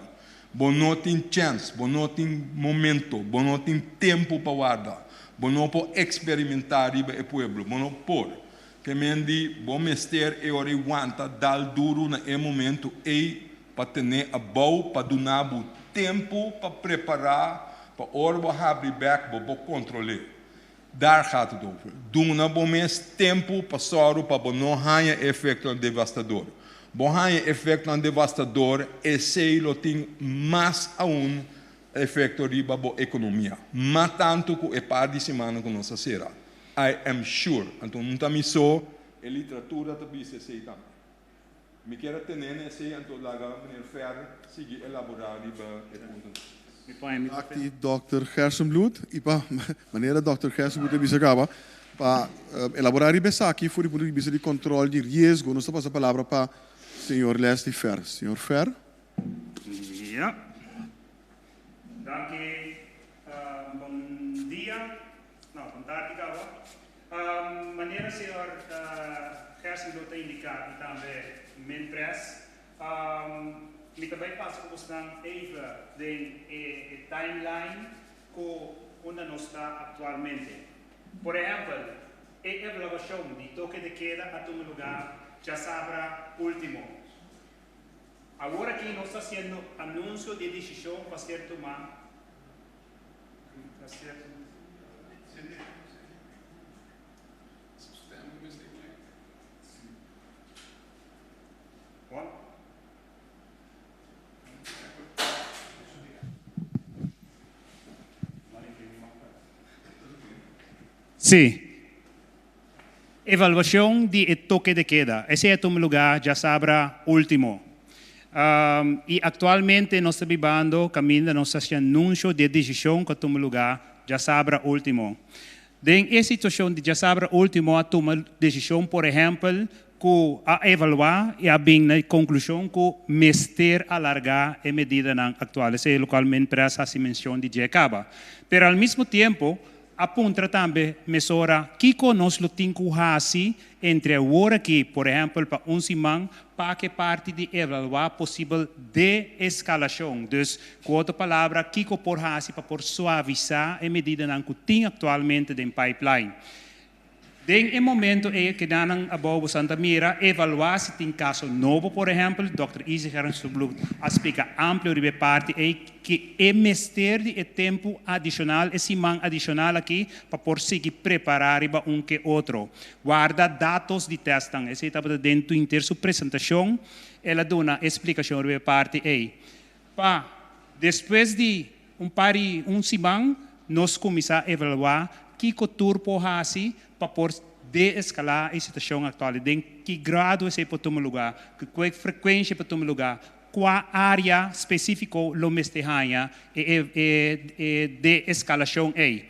Você não tem chance, você não tem momento, você não tem tempo para guardar. Você não pode experimentar riba o pueblo, você não pode. Que mendi, bom mester e hora aguanta, dal duro na momento e para ter a boa, para dar o tempo para preparar, para hora abrir back, para controlar. Daar gaat het over. Doen na bom mês tempo para soro para não ter efeito devastador. Bom ter efeito devastador e se lo tem mais aún efeito riba a economia. Mas tanto que é par de semana que nós será. I am sure. Então não também só a literatura também se sei também. Me quero ter esse então lá meneer Ferrer seguir elaborar riba Aqui Dr. Gersenbloed, ipa maneira Dr. Gersenbloed bisa acaba para elaborar riba aqui foi por bisa de controle de risco. Nós passamos a palavra para senhor Leslie Ferrer. Senhor Ferrer. Ja. Dank u. Bom dia. Nou, bom tarde, Gaba. Maneira o senhor Gersenbloed indicar e também Menpress, me também passo por even de timeline onde nós está atualmente. Por exemplo, a evaluação de toque de queda a todo lugar já sabrá último. Agora que nós está fazendo anúncio de decisão para ser tomada. Sim. Evaluação de toque de queda. Esse é o lugar, já sabrá último. E atualmente nós estamos vivendo caminho, nós estamos anúncio de decisão que toma lugar, já sabrá último. Em situação de já sabrá último, a tomar decisão, por exemplo, que a evaluar e a bem na conclusão que mester alargar a medida atual. Esse é localmente para essa dimensão de Jacaba. Mas ao mesmo tempo, aponta também mesura que nós temos que fazer entre a hora que, por exemplo, para semana, para que parte de evaluar possível de-escalação. Então, com outra palavra, que por fazer para suavizar a medida que tem atualmente em pipeline. Em momento em que nós above Santa Mira evaluar se tem caso novo, por exemplo, Dr. Easy Gersenbloed explica amplo de parte e que é mester de tempo adicional, esse man adicional aqui para por seguir preparar para que outro. Guarda dados de testing, esse está dentro da sua apresentação, ela dá uma explicação de parte e depois de semana nós começamos a evaluar que tour por fazer para por de-escalar a situação atual, em que grado esse pode tomar lugar, que frequência pode tomar lugar, qual área específica lo mestejanha e de-escalação é.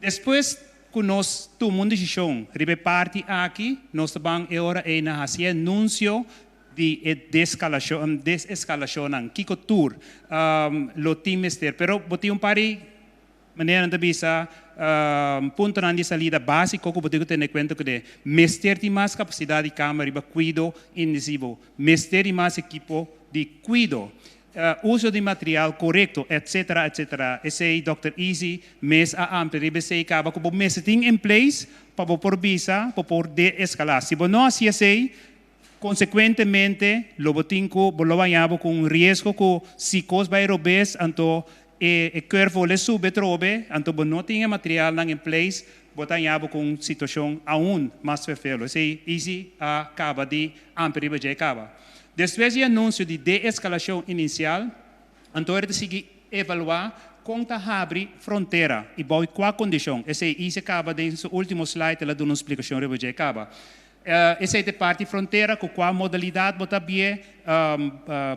Depois que nós tomamos decisão, parte aqui, nós também agora fazer anúncio de desescalação, que tour lo tem mester, pero botei maneira de bisa ponto de salida básico que você tem em conta que mester de mais capacidade de câmara para cuido intensivo, mester de mais equipo de cuido, uso de material correto, etc, etc. Esse Dr. Easy mês a ampli você acaba com o messaging em place para por visa para por de-escalar. Se você não assim assim, consequentemente, lo botinco lo banhavo com risco que se cos vai robes anto e curvo le sube trobe, anto não tinha material em place, botanhava com situação aún mais feio. Esse easy acaba de ampli já acaba. Depois do anúncio de de-escalação inicial, anto era de seguir evaluar conta abre fronteira e qual condição. Esse easy acaba no último slide ela dá uma explicação já acaba. essa é a parte fronteira, com qual modalidade você vê,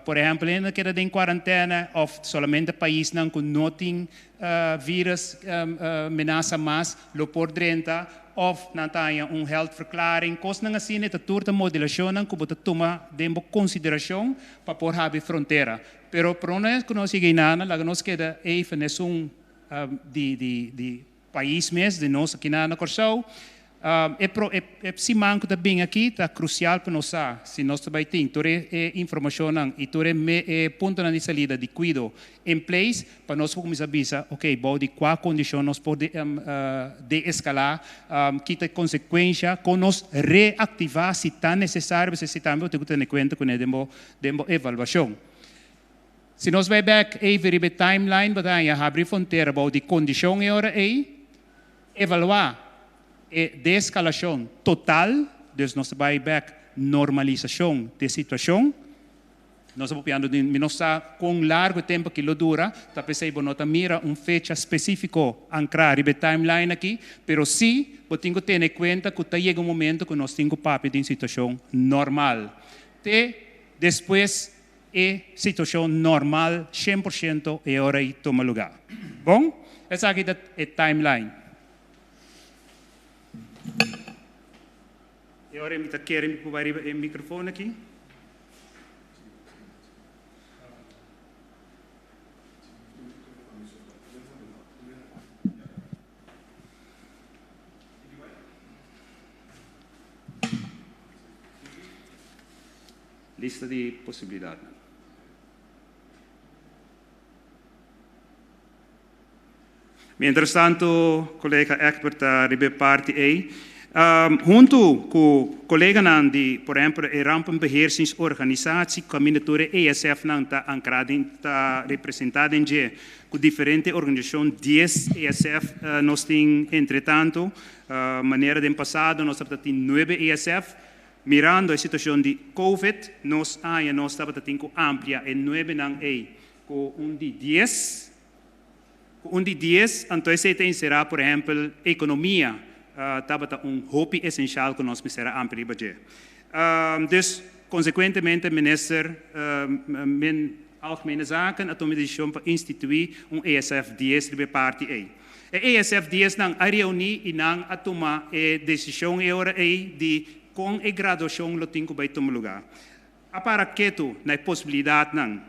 por exemplo, ainda que em quarentena, ou somente país não com não tem vírus ameaça mais, lo por dentro, ou não tem health verklaring, coisa não assim, é toda modulação que você toma em consideração para por haver fronteira. Pero por nós que nós chegamos nada, lá nós queda even nesse de país mesmo, de nós aqui na Corsão. Se manco da bem aqui, está crucial para nós. Se nós também temos toda informação e toda ponto de saída de cuidado em place, para nós começar a avisar, ok, de qual condição nós podemos de-escalar, que tem consequência, com nós reativar se está necessário, se também tem que ter em conta com a avaliação. Se nós vai back a timeline, vai abrir fronteira, de condição e hora aí, evaluar de escalação total, dus nós vai back normalização de situação. Nós estamos pensando com largo tempo que lo dura, tá pensando nós mira fecha específica ancrar a timeline aqui, pero sim, tem que ter em conta que chega momento que nós temos papel de situação normal. Depois situação normal 100% e hora aí toma lugar. Bom, essa aqui é a timeline. E agora eu quero pôr o microfone aqui. Lista de possibilidades. Mientras tanto, colega Egbert ribe parte aí. Junto com o colega de, por exemplo, a rampenbeheersingsorganisatie, caminhatura ESF está ancrada, está representada em com diferentes organizações, 10 ESF nós temos, entretanto, maneira de passado, nós temos 9 ESF, mirando a situação de COVID, nós estamos amplia em 9 com de 10, de 10, então esse será, por exemplo, economia, estava hobby essencial que nós precisamos ampliar. Dus, consequentemente, minister, algemene zaken, a tomar decisão para instituir ESF 10 de parte aí. ESF 10 não a reunir e não a tomar decisão de com a graduação lo tenho para tomar lugar. A para que tu na possibilidade não,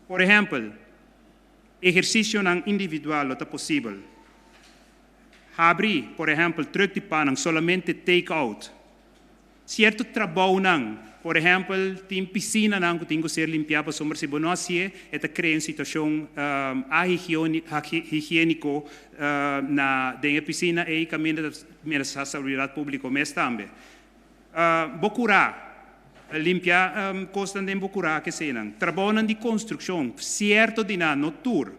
por exemplo, exercício não individual lo está possível. Abrir, por exemplo, truck de panang solamente take-out. Certo trabalho não, por exemplo, tem piscina não que tem que ser limpiada, somos se não assim, é criar uma situação higiênico na dentro piscina e caminho da saúde pública mesmo também. Bocurar, limpar costa de bocurar que se não. Trabalho de construção, certo de na notur.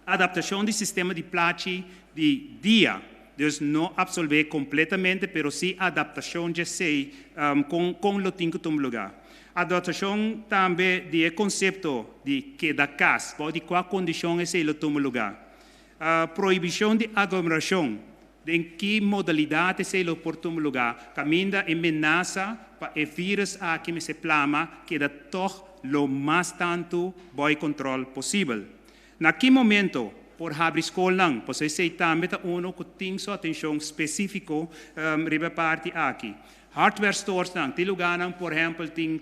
Adaptação do sistema de plache de dia, dus não absolver completamente, pero sim adaptação de sei com o que tem lugar. Adaptação também do conceito de que da casa, de qual condição esse lo toma lugar. Proibição de aglomeração, de em que modalidade esse lo por toma lugar. Caminha ameaça para o vírus que se plama que da toch lo mais tanto bom controle possível. Naquele momento, por abrir escola não, pois esse também é que tem sua atenção específica riba parte aqui. Hardware stores não, tem lugar não, por exemplo, tem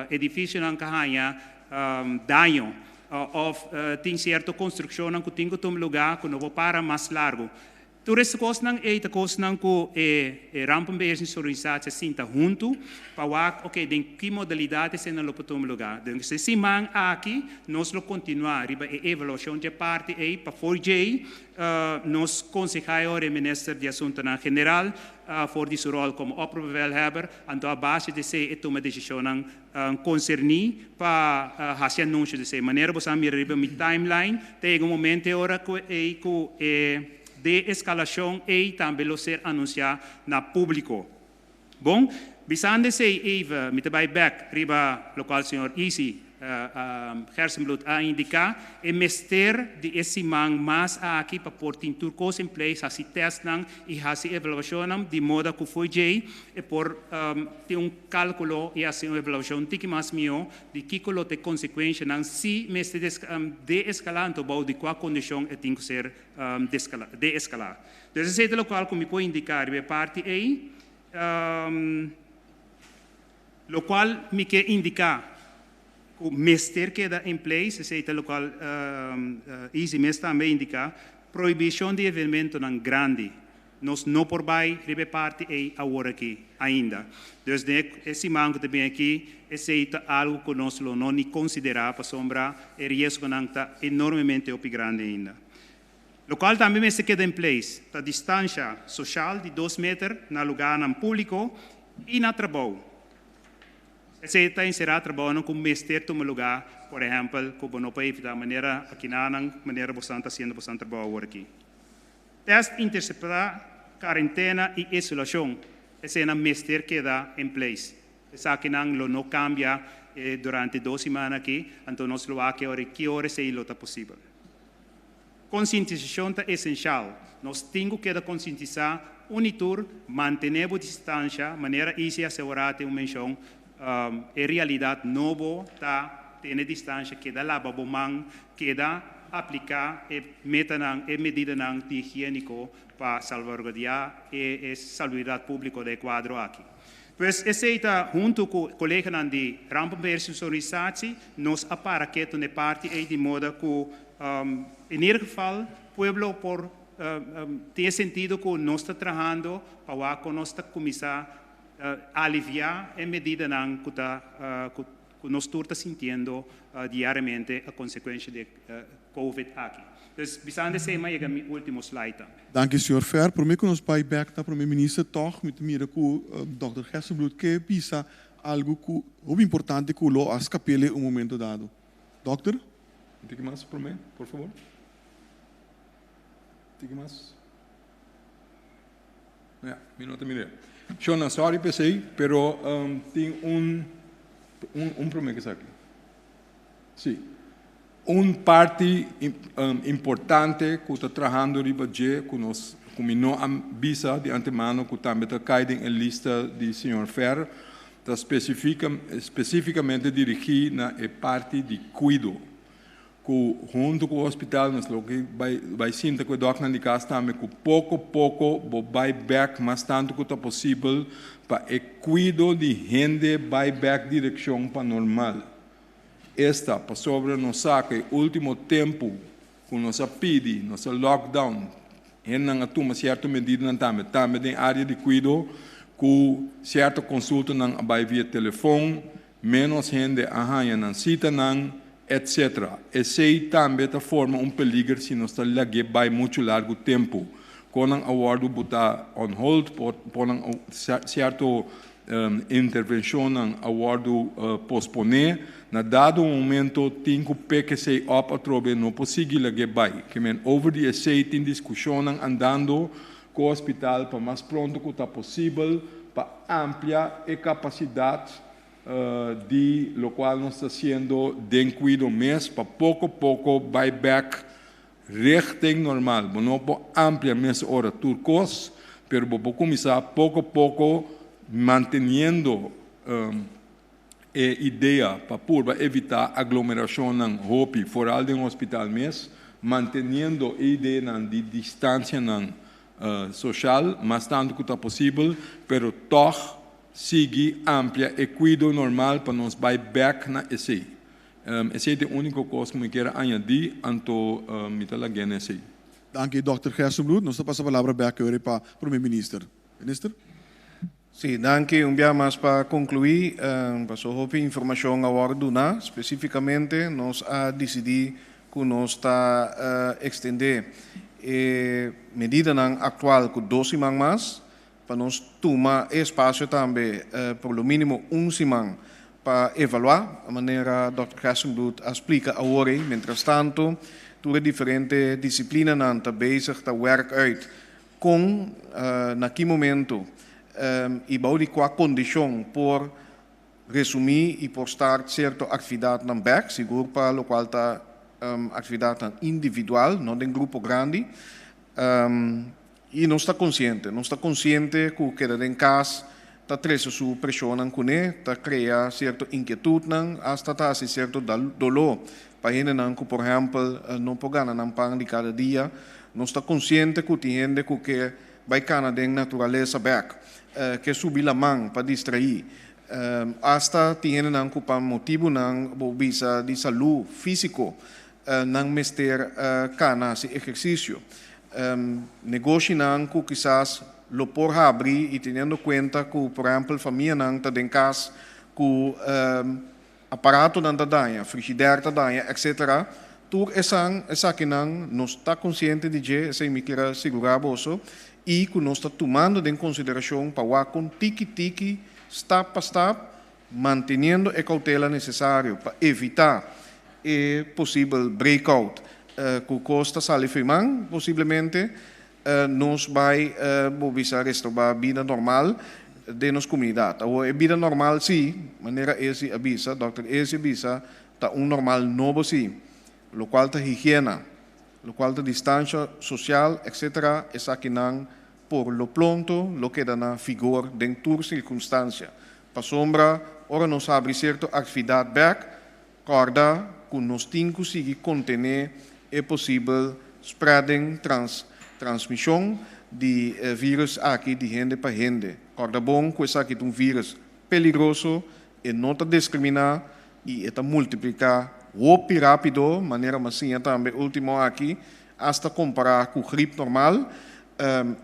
edifício não que há dano, ou tem certa construção não que tem que tomar lugar que não vai para mais largo. Tudo isso coisa não é a coisa não que rampenbeheersingsorganisatie sinta junto para ok, de que modalidade se não lo tomar lugar. Então, se man aqui, nós lo continuar riba a evaluação de parte aí para forjei nós concejais e ministro de assuntos na general for de seu rol como opperbevelhebber, então a base de se toma decisão concernir para fazer anúncio de se maneira você mira riba mi timeline, tem um momento hora que de escalação e também ser anunciado na público. Bom, bisando se Eva, me vai back riba local senhor Easy Gersenbloed a indicar e mester de esse man mas aqui para pôr turcos em place hasi test nang e hasi evaluação de modo que foi jei e por ter cálculo e assim uma evaluação tiki mas mio de que colo te consequência nang si mester de escalando bau de qual condição tem que ser de escalar. Então esse é o local que me pode indicar a parte aí lo qual me quer indicar o mester queda em place, esse é o local easy mes também indica proibição de evento não grande, nós não por vai ribe parte aí agora aqui ainda. Desde esse manco também aqui, esse é algo que nós não nem considerar para sombra e risco não está enormemente grande ainda. Local também me se queda em place, a distância social de 2 metros na lugar não público e na trabalho. Esse está encerrado trabalhando com mester toma lugar, por exemplo, como não pode evitar maneira aqui na maneira bastante haciendo bastante trabalho aqui. Test interceptar quarentena e isolação. Esse é na mester que dá em place. Essa aqui não cambia durante 2 semanas aqui, então nós lo aqui ora que hora se lo está possível. Conscientização é essencial. Nós temos que conscientizar unitur, manter a distância, maneira easy assegurar uma menção em realidade novo tá tem distância que dá lá babomang que dá aplicar e medida de higiênico para salvaguardar e salubridade pública do quadro aqui. Pues esse está junto com o colega de rampa personalizatie nos aparaqueto de parte e de modo que em geval pueblo por tem sentido que nós está trabalhando para que nós está começar aliviar em medida que nós estamos sentindo diariamente a consequência de COVID aqui. Então, bisando ser mais o meu último slide. Dank senhor Fer. Por mim que nos vai back na primeiro ministro toch met mira com Dr. Gersenbloed que pisa algo que é importante que lo as capele um momento dado. Doctor? Diga mais por mim, por favor. Diga mais. Minuto e meio. Shona, sorry pensei, pero tem problema que está aqui. Sim. Parte importante que está trabalhando riba de que nós como não avisa de antemano que também está caído em lista de senhor Fer, está especificamente dirigido na parte de cuidado. Que junto com o hospital nós vai sentir que o doctor de casa também que pouco a pouco vai back mas tanto que é possível para o cuidado de gente vai back direção para normal. Esta para sobre nós que o último tempo que nós pedi nosso lockdown em não toma certa medida também tem área de cuidado com certa consulta não vai via telefone menos gente arranha não cita não etc. Esse também forma peligro se nós estamos lá muito largo tempo. Quando o awardo está on hold, por certa intervenção, o awardo posponer, na dado momento, tem que se up a trobe, não possível lá que over the essay tem discussão andando com o hospital para mais pronto que está possível, para ampliar a capacidade de lo qual nós está sendo de cuidado mês para pouco a pouco vai back richting normal. Não pode ampliar mês hora turcos, pero vou começar pouco a pouco mantendo a ideia para evitar aglomeração não roupa fora de hospital mês, mantendo a ideia de distância não social, mas tanto que está possível, pero toch sigue amplia e cuido normal para nos vai back na esse. Esse é o único coisa que eu quero añadir anto mitala genese. Dank Dr. Gersenbloed. Nós passamos a palavra back agora para o primeiro-ministro. Minister? Sim, danke. Dia mais para concluir, passou a informação agora do na, especificamente nós a decidir que nós está extender medida atual com 2 semanas mais para nós tomar espaço também por lo mínimo 1 semana para evaluar a maneira Dr. Gersenbloed explica agora. Mientras tanto, todas diferentes disciplinas estão bezig te werk uit com naquele momento e bouwde qua condição por resumir e postar certa atividade na back, seguro para o qual está atividade individual, não em grupo grande. E não está consciente que o que em casa está trazendo sua pressão com ele, está criando certa inquietude, hasta está certo dolor. Para ele, por exemplo, não pode ganhar um pão de cada dia, não está consciente que tem gente que vai ganhar de natureza back, que subir a mão para distrair. Hasta tem gente que por motivo de saúde físico, não mester cana esse exercício. Negócio não que quizás lo por abrir e tendo em conta que, por exemplo, a família não está em casa, que aparato não está dando, frigideira está dando, etc. Tudo essa que não está consciente de que essa me quer segurar bolso e que não está tomando em consideração para com tiki-tiki, step por step, mantendo a cautela necessária para evitar o possível breakout. Que custa salifimang, possivelmente nos vai mobilizar restaurar a vida normal de nossa comunidade. A vida normal, sim, maneira esse avisa, Dr. esse avisa, está normal novo, sim, o qual está higiene, o qual está distância social, etc., é aqui não, por lo pronto, lo que dá na figura de toda circunstância. Para sombra, ora nos abre certa atividade back, corda, que nos tem que conseguir conter é possível spreading, transmissão de vírus aqui de gente para gente. Corda bom que esse aqui é vírus perigoso e não está discriminar e está multiplicar muito rápido, maneira macia também, último aqui, hasta comparar com gripe normal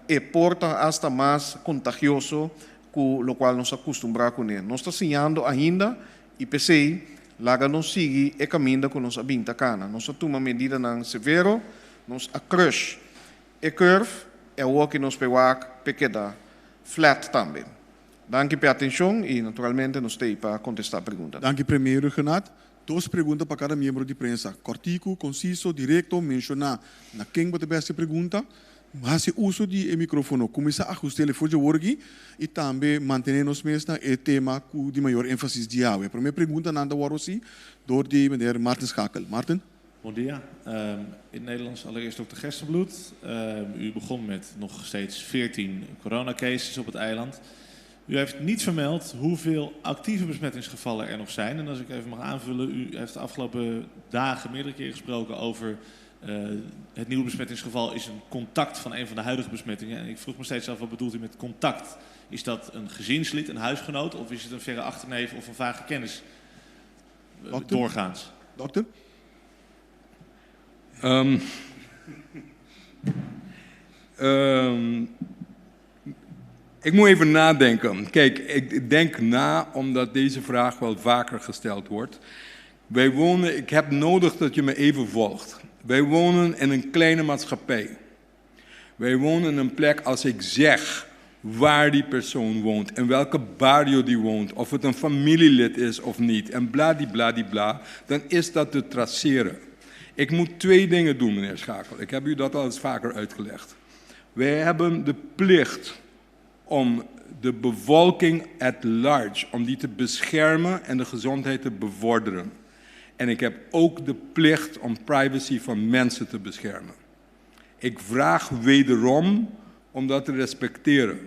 e porta hasta mais contagioso com o qual nos acostumbramos com ele. Nós estamos ensinando ainda e pensei laga não sigue e caminho com nossa binta cana. Nós toma medida não severo, nós a crush. E curve é o que nos peguar pequena flat também. Danke pela atenção e naturalmente nos tem para contestar a pergunta. Danke primeiro, Renato. 2 perguntas para cada membro de prensa. Cortico, conciso, direto, mencionar na quem você tem essa pergunta. Mas o uso de microfone começa a ajustar o de work e também manter nos mesmo o tema de maior ênfase de água. A primeira pergunta nanda warosi door de meneer Martin Schakel. Martin? Bom dia. In het Nederlands allereerst dokter Gerstenbloed. U begon met nog steeds 14 coronacases op het eiland. U heeft niet vermeld hoeveel actieve besmettingsgevallen er nog zijn. En als ik even mag aanvullen, u heeft de afgelopen dagen meerdere keren gesproken over het nieuwe besmettingsgeval is een contact van een van de huidige besmettingen. En ik vroeg me steeds af, wat bedoelt u met contact? Is dat een gezinslid, een huisgenoot, of is het een verre achterneef of een vage kennis? Doorgaans. Dokter? Ik moet even nadenken. Kijk, ik denk na omdat deze vraag wel vaker gesteld wordt. Wij wonen, ik heb nodig dat je me even volgt. Wij wonen in een kleine maatschappij. Wij wonen in een plek als ik zeg waar die persoon woont, in welke barrio die woont, of het een familielid is of niet, en bladibladibla, dan is dat te traceren. Ik moet 2 dingen doen, meneer Schakel. Ik heb u dat al eens vaker uitgelegd. Wij hebben de plicht om de bevolking at large, om die te beschermen en de gezondheid te bevorderen. En ik heb ook de plicht om privacy van mensen te beschermen. Ik vraag wederom om dat te respecteren.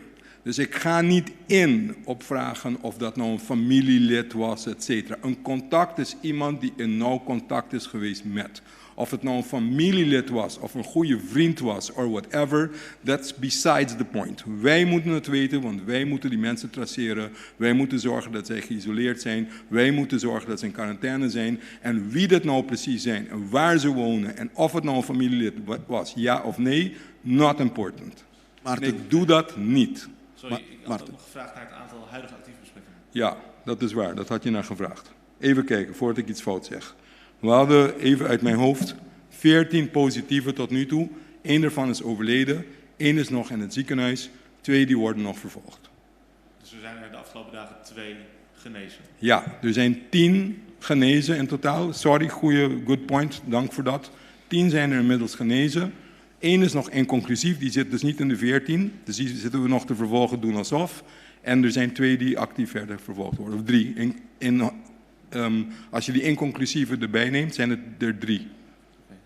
Dus ik ga niet in op vragen of dat nou een familielid was, etc. Een contact is iemand die in nauw contact is geweest met. Of het nou een familielid was, of een goede vriend was, or whatever, that's besides the point. Wij moeten het weten, want wij moeten die mensen traceren. Wij moeten zorgen dat zij geïsoleerd zijn. Wij moeten zorgen dat ze in quarantaine zijn. En wie dat nou precies zijn, en waar ze wonen, en of het nou een familielid was, ja of nee, not important. En ik doe dat niet. Sorry, ik had ook nog gevraagd naar het aantal huidige actieve besmettingen. Ja, dat is waar. Dat had je naar gevraagd. Even kijken, voordat ik iets fout zeg. We hadden, even uit mijn hoofd, 14 positieven tot nu toe. 1 daarvan is overleden. 1 is nog in het ziekenhuis. 2 die worden nog vervolgd. Dus er zijn er de afgelopen dagen 2 genezen? Ja, er zijn 10 genezen in totaal. Sorry, good point. Dank voor dat. 10 zijn er inmiddels genezen. 1 is nog inconclusief. Die zit dus niet in de 14. Dus die zitten we nog te vervolgen doen alsof. En er zijn 2 die actief verder vervolgd worden, of 3. Als je die inconclusieve erbij neemt, zijn het er 3.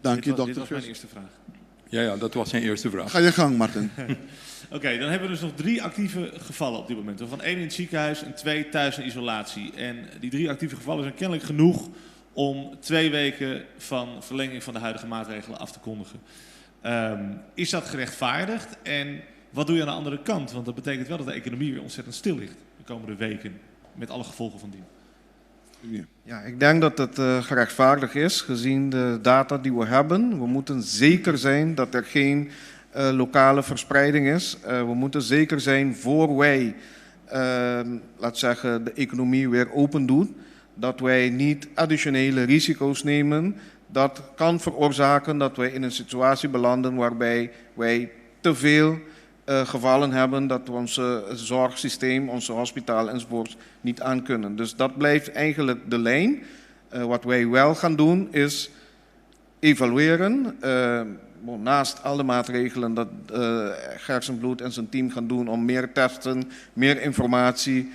Dank je, Dit dokter was mijn Gers. eerste vraag. Ja, dat was zijn eerste vraag. Ga je gang, Martin. Oké, dan hebben we dus nog 3 actieve gevallen op dit moment. Waarvan 1 in het ziekenhuis en 2 thuis in isolatie. En die 3 actieve gevallen zijn kennelijk genoeg om 2 weken van verlenging van de huidige maatregelen af te kondigen. Is dat gerechtvaardigd? En wat doe je aan de andere kant? Want dat betekent wel dat de economie weer ontzettend stil ligt de komende weken. Met alle gevolgen van dien. Ja, ik denk dat het gerechtvaardigd is, gezien de data die we hebben. We moeten zeker zijn dat er geen lokale verspreiding is. We moeten zeker zijn voor wij, laat zeggen, de economie weer open doen, dat wij niet additionele risico's nemen. Dat kan veroorzaken dat wij in een situatie belanden waarbij wij te veel gevallen hebben dat we ons zorgsysteem, onze hospitalen enzovoort niet aankunnen. Dus dat blijft eigenlijk de lijn. Wat wij wel gaan doen is evalueren. Naast alle maatregelen dat Gersenbloed en zijn team gaan doen om meer testen, meer informatie,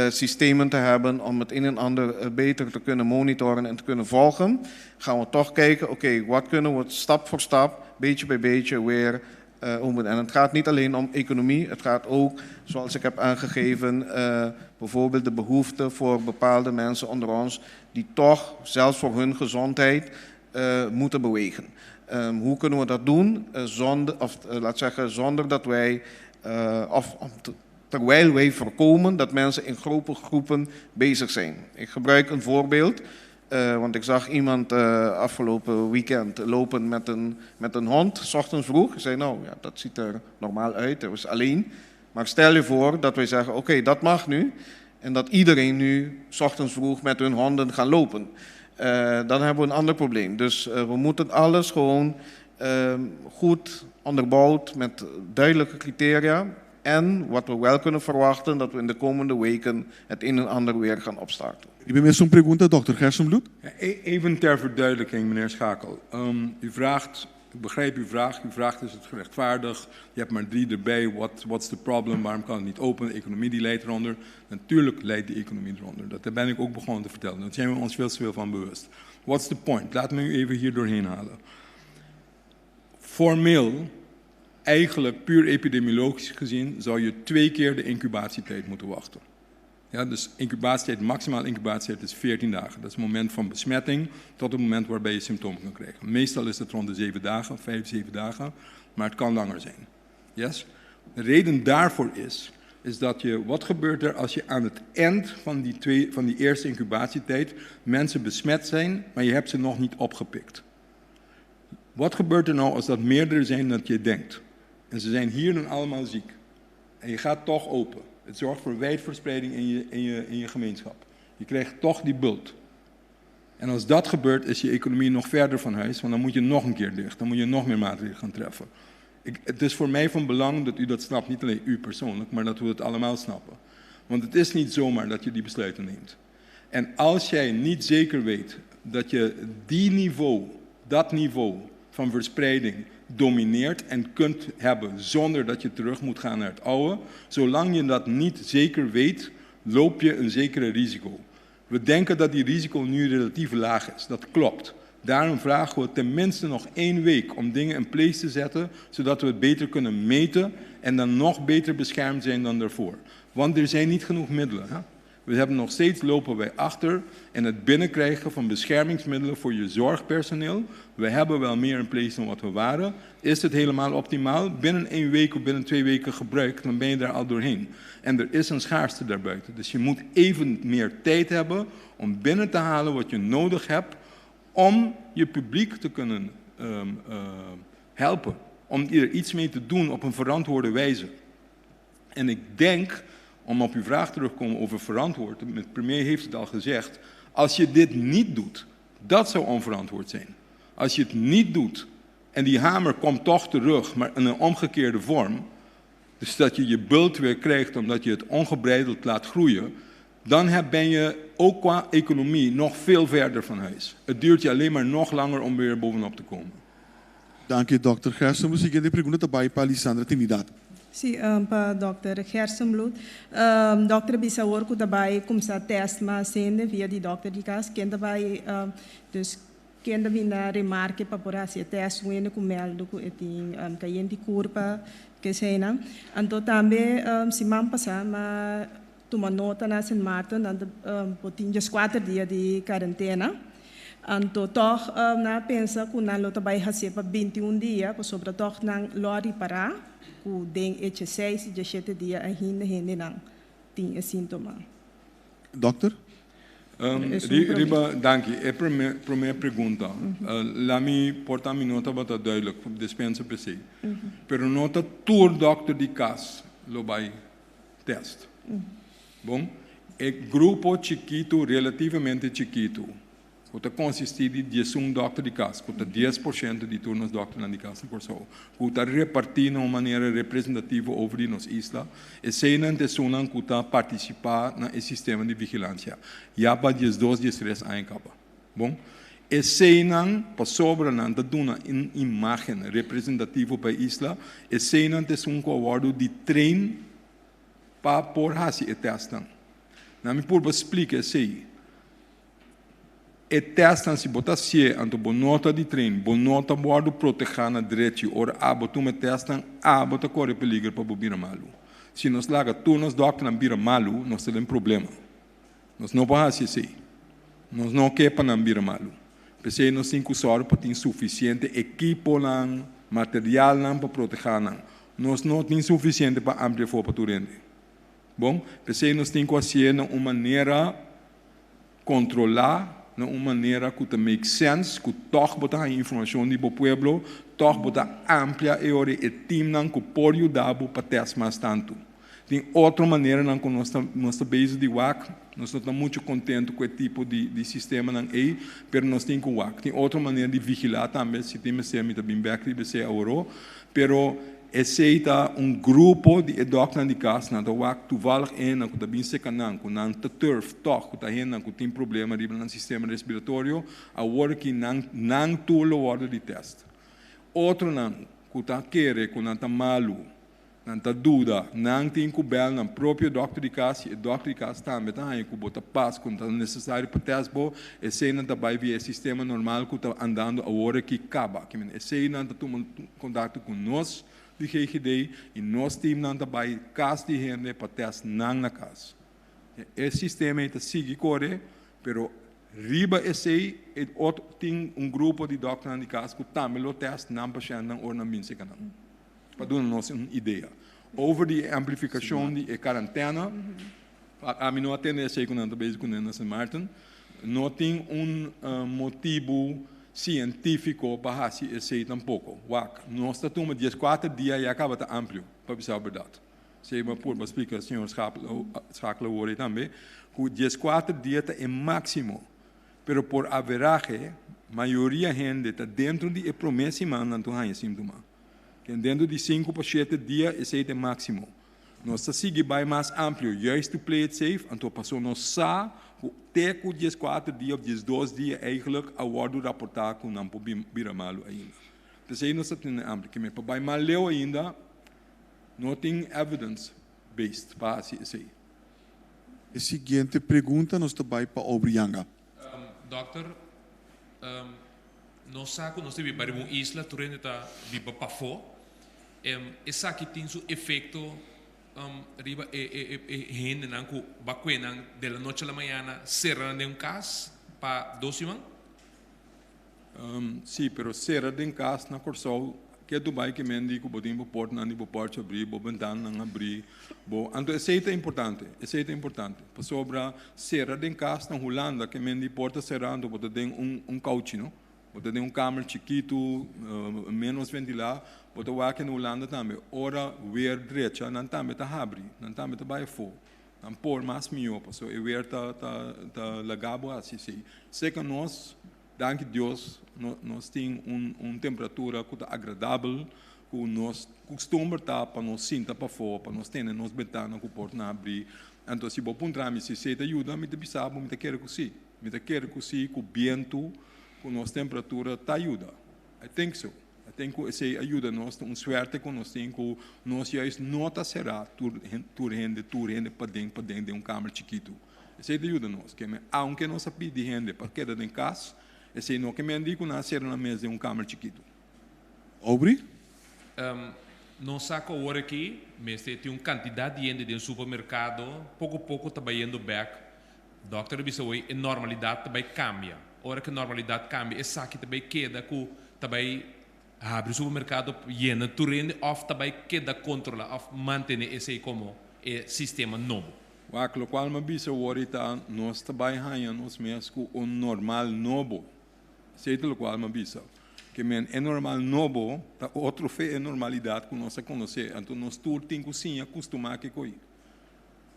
systemen te hebben om het een en ander beter te kunnen monitoren en te kunnen volgen, gaan we toch kijken, oké, wat kunnen we stap voor stap, beetje bij beetje weer en het gaat niet alleen om economie, het gaat ook, zoals ik heb aangegeven, bijvoorbeeld de behoefte voor bepaalde mensen onder ons die toch, zelfs voor hun gezondheid, moeten bewegen. Hoe kunnen we dat doen zonder dat wij, terwijl wij voorkomen dat mensen in grote groepen bezig zijn. Ik gebruik een voorbeeld. Want ik zag iemand afgelopen weekend lopen met een hond, 's ochtends vroeg. Ik zei, nou ja, dat ziet er normaal uit, hij was alleen. Maar stel je voor dat wij zeggen, oké, dat mag nu. En dat iedereen nu 's ochtends vroeg met hun honden gaan lopen. Dan hebben we een ander probleem. Dus we moeten alles gewoon goed onderbouwd met duidelijke criteria. En wat we wel kunnen verwachten, dat we in de komende weken het een en ander weer gaan opstarten. Ik ben met zo'n pregunta, dokter Gersenbloed. Ja, even ter verduidelijking, meneer Schakel. U vraagt, ik begrijp uw vraag. Uw vraag is het gerechtvaardigd. Je hebt maar 3 erbij. What's the problem? Waarom kan het niet open? De economie die leidt eronder. Natuurlijk leidt de economie eronder. Daar ben ik ook begonnen te vertellen. Daar zijn we ons veel te veel van bewust. What's the point? Laat me u even hier doorheen halen. Formeel, eigenlijk puur epidemiologisch gezien, zou je 2 keer de incubatietijd moeten wachten. Ja, dus incubatietijd, maximaal incubatietijd is 14 dagen. Dat is het moment van besmetting tot het moment waarbij je symptomen kan krijgen. Meestal is het rond de 7 dagen, 5, 7 dagen, maar het kan langer zijn. Yes? De reden daarvoor is dat wat gebeurt er als je aan het eind van die eerste incubatietijd mensen besmet zijn, maar je hebt ze nog niet opgepikt. Wat gebeurt er nou als dat meerdere zijn dan je denkt? En ze zijn hier dan allemaal ziek. En je gaat toch open. Het zorgt voor wijdverspreiding in je gemeenschap. Je krijgt toch die bult. En als dat gebeurt, is je economie nog verder van huis, want dan moet je nog een keer dicht. Dan moet je nog meer maatregelen gaan treffen. Het is voor mij van belang dat u dat snapt, niet alleen u persoonlijk, maar dat we het allemaal snappen. Want het is niet zomaar dat je die besluiten neemt. En als jij niet zeker weet dat je dat niveau van verspreiding domineert en kunt hebben zonder dat je terug moet gaan naar het oude, zolang je dat niet zeker weet, loop je een zekere risico. We denken dat die risico nu relatief laag is. Dat klopt. Daarom vragen we tenminste nog 1 week om dingen in place te zetten, zodat we het beter kunnen meten en dan nog beter beschermd zijn dan daarvoor. Want er zijn niet genoeg middelen. Hè? We hebben nog steeds lopen wij achter in het binnenkrijgen van beschermingsmiddelen voor je zorgpersoneel. We hebben wel meer in place dan wat we waren. Is het helemaal optimaal? Binnen 1 week of binnen 2 weken gebruikt, dan ben je daar al doorheen. En er is een schaarste daarbuiten. Dus je moet even meer tijd hebben om binnen te halen wat je nodig hebt om je publiek te kunnen helpen. Om er iets mee te doen op een verantwoorde wijze. En ik denk, om op uw vraag terug te komen over verantwoord, de premier heeft het al gezegd, als je dit niet doet, dat zou onverantwoord zijn. Als je het niet doet en die hamer komt toch terug, maar in een omgekeerde vorm, dus dat je je bult weer krijgt omdat je het ongebreideld laat groeien, dan ben je ook qua economie nog veel verder van huis. Het duurt je alleen maar nog langer om weer bovenop te komen. Dank je, dokter Gersenbloed. Siguiente pregunta para Lisandra Trinidad. Sim, para Dr. Gersenbloed. Dr. Bissauer, que daarbij komt dat test maar zenden via die dokter die kas. Quem daarbij, dus quem daarbij na remarque para por assim test wende com meldo com etin caiente curva que sei não. Então também se man passar mas toma nota na Sint Maarten dan botin just 4 dias de quarentena. Então toch na pensa que na lota vai fazer para 21 dias, para sobre toch na lori para que den etje 6 de 7 dias ainda não tem sintoma. Dokter? Riba, dank je. Primeira pergunta. Laat me portar minha nota wat duidelijk, dispensa PC. Pero nota tour dokter di cas, lo vai test. Bom? É grupo chiquito, relativamente chiquito. Que consiste de 11 doctor de casa, que 10% de turnos doctor na de casa por só. Que está repartido de uma maneira representativa over a nossa isla. E se não tem pessoas que está participar no sistema de vigilância. Já para 12, 13 anos acaba. Bom? E se não, para sobra não, está dando uma imagem representativa para a isla. E se não tem um acordo de treino para por fazer o teste. Não me por explicar isso. E testam se botar se anto bonota de treino, bonota bordo proteger na direita, ora abo tu me testam, abo ta corre peligro para bobira malu. Se nós laga tu nos doctor na bira malu, nós temos problema. Nós não podemos assim. Nós não quer na bira malu. Porque nós temos que usar para ter suficiente equipo lang, material lang para proteger lang. Nós não temos suficiente para ampliar para tu rende. Bom, porque nós temos que fazer de uma maneira controlar de uma maneira que make sense, que toch botar informação do povo, toch botar amplia e ore e team não que pode ajudar para testar mais tanto. Tem outra maneira não que nós estamos base de WAC, nós estamos muito contentes com o tipo de sistema não é, pero nós temos que WAC. Tem outra maneira de vigilar também, se temos que ser bem back de ser euro, pero aceita grupo de doctor de casa na WAC toevallig na que também se canan, que não te turf toch, que tá hena que tem problema no sistema respiratório, a hora que não tulo hora de teste. Outro não, que tá querer, que não tá malu, não tá dúvida, não tem que bel na próprio doctor de casa, e doctor de casa também tá aí que bota paz, que tá necessário para teste bo, e se não tá vai via sistema normal que tá andando a hora que acaba, que se não tá tomando contato com nós de GGD e nós temos não também casa de gente para testar na casa. Esse sistema está seguindo corre, pero riba esse tem grupo de doctores de casa que também lo testa não para chegar na hora na minha canal. Para dar nos uma ideia. Over de amplificação de quarentena, a mim não atende esse que não está bem com na Sint Maarten, não tem motivo científico para fazer esse tampouco. Nós estamos 14 dias e acaba de amplo, para dizer a verdade. Se eu por explicar, senhor Schakler hoje também, que 14 dias é máximo, pero por average, maioria gente está dentro de promessa e não tem sintoma. Que dentro de 5 para 7 dias esse é o máximo. Nós seguimos bem mais amplo, juist to play it safe, então passou nós sa até com 14 dias, 12 dias, eigenlijk a worden rapportar com não bira malo ainda. Então, aí nós temos amplo, que para bem mal leu ainda, não tem evidence based para isso aí. A seguinte pergunta nós também para Obrianga. Doctor, nós sabemos que nós temos uma isla, turene está viva para fora, essa aqui tem seu efeito riba gente não que bacuenang de la noche a la mañana cerran de casa para 2 semanas. Sim, pero cerrar de casa na Corsol que Dubai que mendi que botem bo porta não bo porta abrir, bo ventana não abrir, bo então esse é importante, para sobra cerrar de casa na Holanda que mendi porta cerrando, bo tem couch, não? Bo tem câmara chiquito, menos ventilar. Bota o aqui na Holanda também, ora weer direita, não também tá abre, não também tá vai fora, não por mais melhor, pessoal, e weer tá lagabo assim, sei que nós, danke Deus, nós tem temperatura que tá agradável, que nós costumamos tá para nós sinta para fora, para nós ter nos ventana que porta não abrir, então se bom puntra me se te ajuda, me te bisabo, me te quero que com vento, com nossa temperatura tá ajuda, I think so. tenho essa ajuda nós, suerte com nós, nós juist nota será tur rende para dentro de câmara chiquito. Essa ajuda nós, que aunque nós pedi rende para quedar em casa, esse não que me indico na ser na mesa de câmara chiquito. Aubrey? Não saco agora aqui, mas tem quantidade de gente no supermercado, pouco a pouco está indo back. Doctor Bissaway, a normalidade também cambia. Ora que a normalidade cambia, essa aqui também queda com também abre o supermercado lleno turende of também queda controla of manter esse como sistema novo. O qual me bisa ahorita nós também ganhamos mesmo com o normal novo. Sei do qual me bisa. Que é normal novo, tá outro é normalidade que nós conhecemos. Então nós todos temos que se acostumar com isso.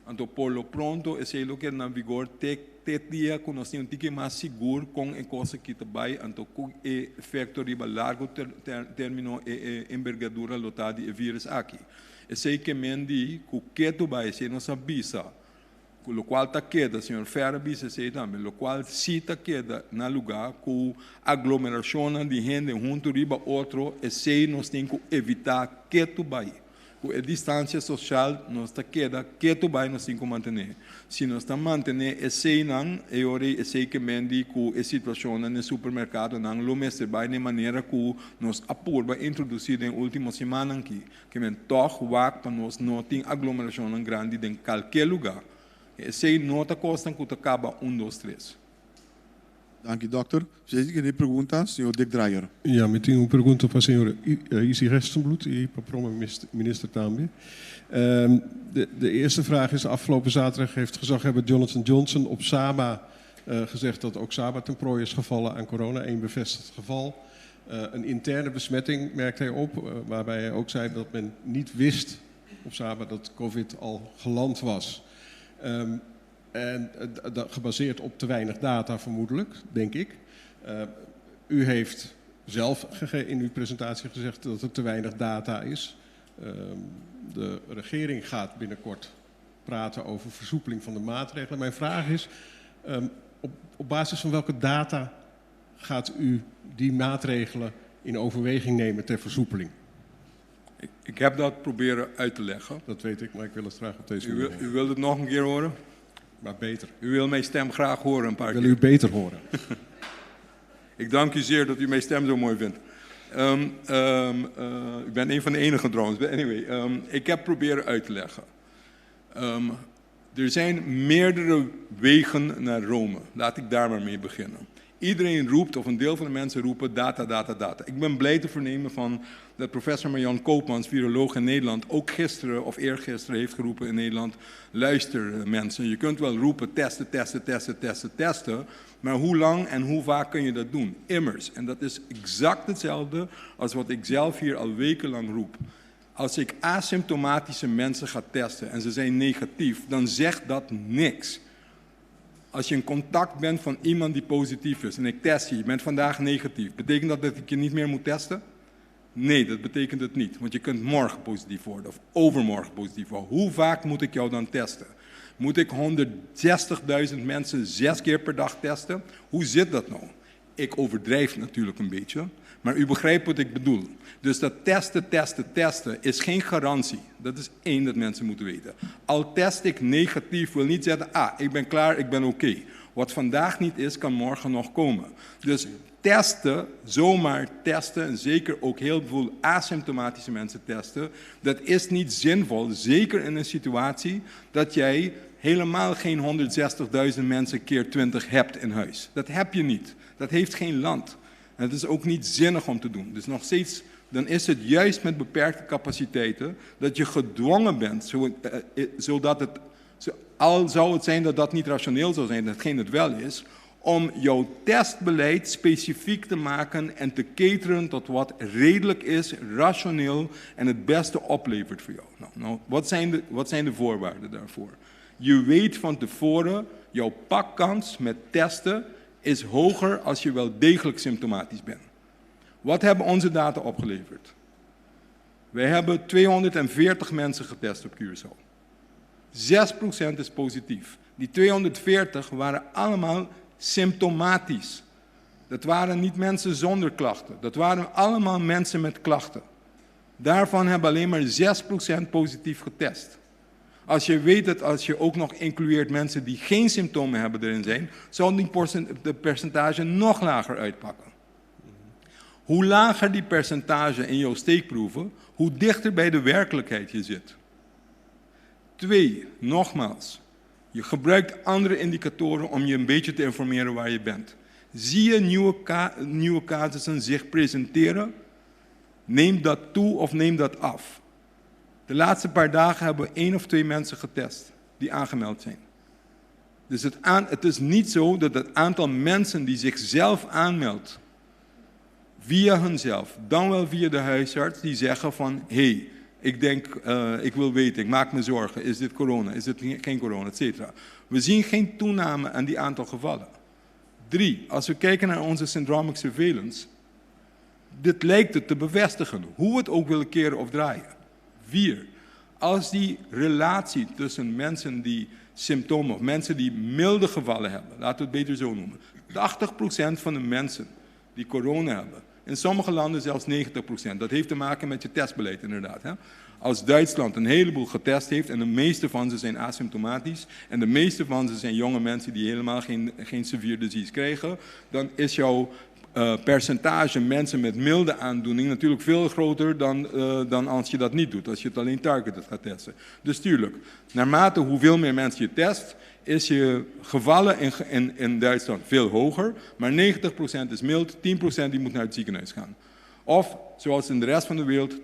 Então por lo pronto esse é o que é na vigor te dia que nós temos que mais seguro com a coisa que vai. Então com o efeito riba largo termino envergadura lotada de vírus aqui. Esse é que me diz que tu vai ser nossa bisa. O qual está queda, senhor Ferra disse também, o qual se está queda no lugar com aglomeração de gente junto riba outro, esse nós temos que evitar que tu vai. Com a distância social, nós está queda, que tu vai nós temos que manter. Se nós está manter esse não, esse que mendi com a situação no supermercado, não lo mestre vai de maneira que nós apurba introduzir em última semana aqui, que men toch waak para nós não tem aglomeração grande em qualquer lugar. Essa nota consta que acaba 1, 2, 3. Dank u, dokter. Você tem pergunta, senhor Dick Dreyer? Ja, eu tenho uma pergunta para a senhora Isi Gerstenbloed e para o minister também. De eerste vraag is, afgelopen zaterdag heeft gezaghebber Johnson & Johnson op Saba gezegd dat ook Saba ten prooi is gevallen aan corona. 1 bevestigd geval. Een interne besmetting merkte hij op, waarbij hij ook zei dat men niet wist op Saba dat COVID al geland was. En gebaseerd op te weinig data vermoedelijk, denk ik. U heeft zelf in uw presentatie gezegd dat er te weinig data is. De regering gaat binnenkort praten over versoepeling van de maatregelen. Mijn vraag is, op basis van welke data gaat u die maatregelen in overweging nemen ter versoepeling? Ik heb dat proberen uit te leggen. Dat weet ik, maar ik wil het graag op deze manier horen. U wilt het nog een keer horen? Maar beter. U wil mijn stem graag horen een paar keer. Ik wil u beter horen. Ik dank u zeer dat u mijn stem zo mooi vindt. Ik ben een van de enigen trouwens. Anyway, ik heb proberen uit te leggen. Er zijn meerdere wegen naar Rome. Laat ik daar maar mee beginnen. Iedereen roept, of een deel van de mensen roepen, data, data, data. Ik ben blij te vernemen van dat professor Marjan Koopmans, viroloog in Nederland, ook gisteren of eergisteren heeft geroepen in Nederland, luister mensen, je kunt wel roepen testen, testen, testen, testen, testen, maar hoe lang en hoe vaak kun je dat doen? Immers. En dat is exact hetzelfde als wat ik zelf hier al wekenlang roep. Als ik asymptomatische mensen ga testen en ze zijn negatief, dan zegt dat niks. Als je in contact bent van iemand die positief is en ik test je, je bent vandaag negatief, betekent dat ik je niet meer moet testen? Nee, dat betekent het niet, want je kunt morgen positief worden of overmorgen positief worden. Hoe vaak moet ik jou dan testen? Moet ik 160.000 mensen 6 keer per dag testen? Hoe zit dat nou? Ik overdrijf natuurlijk een beetje, maar u begrijpt wat ik bedoel. Dus dat testen, testen, testen is geen garantie. Dat is één dat mensen moeten weten. Al test ik negatief, wil niet zeggen, ik ben klaar, ik ben oké. Wat vandaag niet is, kan morgen nog komen. Dus testen, zomaar testen, en zeker ook heel veel asymptomatische mensen testen, dat is niet zinvol, zeker in een situatie dat jij helemaal geen 160.000 mensen keer 20 hebt in huis. Dat heb je niet. Dat heeft geen land. En het is ook niet zinnig om te doen. Dus nog steeds, dan is het juist met beperkte capaciteiten dat je gedwongen bent, zodat het, al zou het zijn dat dat niet rationeel zou zijn, hetgeen het wel is, om jouw testbeleid specifiek te maken en te cateren tot wat redelijk is, rationeel en het beste oplevert voor jou. Nou, wat zijn de voorwaarden daarvoor? Je weet van tevoren, jouw pakkans met testen is hoger als je wel degelijk symptomatisch bent. Wat hebben onze data opgeleverd? Wij hebben 240 mensen getest op Curaçao. 6% is positief. Die 240 waren allemaal symptomatisch. Dat waren niet mensen zonder klachten. Dat waren allemaal mensen met klachten. Daarvan hebben alleen maar 6% positief getest. Als je weet dat als je ook nog includeert mensen die geen symptomen hebben erin zijn, zal de percentage nog lager uitpakken. Hoe lager die percentage in jouw steekproeven, hoe dichter bij de werkelijkheid je zit. 2, nogmaals, je gebruikt andere indicatoren om je een beetje te informeren waar je bent. Zie je nieuwe casussen zich presenteren, neem dat toe of neem dat af. De laatste paar dagen hebben we 1 of 2 mensen getest die aangemeld zijn. Dus het is niet zo dat het aantal mensen die zichzelf aanmeldt, via hunzelf, dan wel via de huisarts, die zeggen van, hé, ik denk, ik wil weten, ik maak me zorgen, is dit corona, is dit geen corona, etc. We zien geen toename aan die aantal gevallen. 3, als we kijken naar onze syndromic surveillance, dit lijkt het te bevestigen, hoe we het ook willen keren of draaien. 4, als die relatie tussen mensen die symptomen, of mensen die milde gevallen hebben, laten we het beter zo noemen, 80% van de mensen die corona hebben, in sommige landen zelfs 90%. Dat heeft te maken met je testbeleid inderdaad. Hè? Als Duitsland een heleboel getest heeft en de meeste van ze zijn asymptomatisch en de meeste van ze zijn jonge mensen die helemaal geen severe disease krijgen, dan is jouw percentage mensen met milde aandoening natuurlijk veel groter dan als je dat niet doet, als je het alleen targeted gaat testen. Dus tuurlijk, naarmate hoeveel meer mensen je test, is je gevallen in Duitsland veel hoger, maar 90% is mild, 10% die moet naar het ziekenhuis gaan. Of, zoals in de rest van de wereld, 80%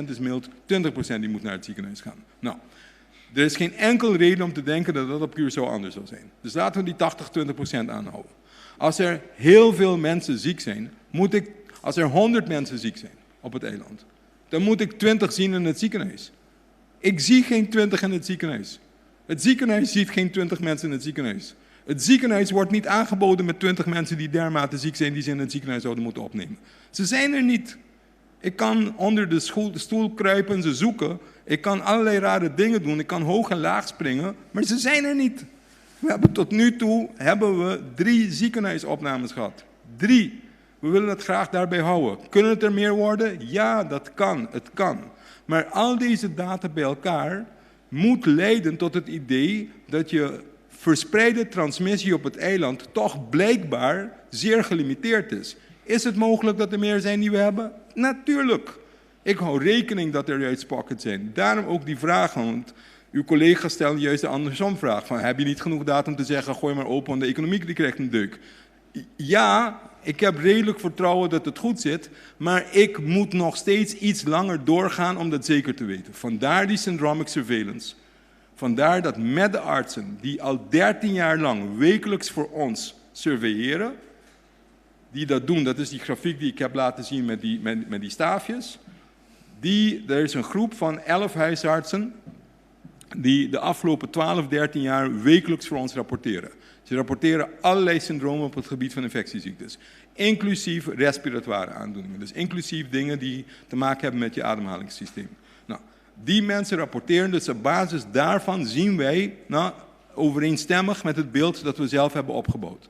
is mild, 20% die moet naar het ziekenhuis gaan. Nou, er is geen enkel reden om te denken dat dat op Curaçao anders zou zijn. Dus laten we die 80-20% aanhouden. Als er heel veel mensen ziek zijn, als er 100 mensen ziek zijn op het eiland, dan moet ik 20 zien in het ziekenhuis. Ik zie geen 20 in het ziekenhuis. Het ziekenhuis ziet geen 20 mensen in het ziekenhuis. Het ziekenhuis wordt niet aangeboden met 20 mensen die dermate ziek zijn die ze in het ziekenhuis zouden moeten opnemen. Ze zijn er niet. Ik kan onder de stoel kruipen, ze zoeken. Ik kan allerlei rare dingen doen. Ik kan hoog en laag springen, maar ze zijn er niet. Tot nu toe hebben we 3 ziekenhuisopnames gehad. 3. We willen het graag daarbij houden. Kunnen het er meer worden? Ja, dat kan. Het kan. Maar al deze data bij elkaar moet leiden tot het idee dat je verspreide transmissie op het eiland toch blijkbaar zeer gelimiteerd is. Is het mogelijk dat er meer zijn die we hebben? Natuurlijk. Ik hou rekening dat er juist pockets zijn. Daarom ook die vraag, want uw collega stelt juist de andersom vraag. Van, heb je niet genoeg data om te zeggen, gooi maar open, want de economie die krijgt een deuk. Ja, ik heb redelijk vertrouwen dat het goed zit, maar ik moet nog steeds iets langer doorgaan om dat zeker te weten. Vandaar die syndromic surveillance. Vandaar dat met de artsen, die al 13 jaar lang wekelijks voor ons surveilleren, die dat doen, dat is die grafiek die ik heb laten zien met die staafjes. Er is een groep van 11 huisartsen die de afgelopen 12, 13 jaar wekelijks voor ons rapporteren. Ze rapporteren allerlei syndromen op het gebied van infectieziektes. Inclusief respiratoire aandoeningen. Dus inclusief dingen die te maken hebben met je ademhalingssysteem. Nou, die mensen rapporteren, dus op basis daarvan zien wij overeenstemmig met het beeld dat we zelf hebben opgebouwd.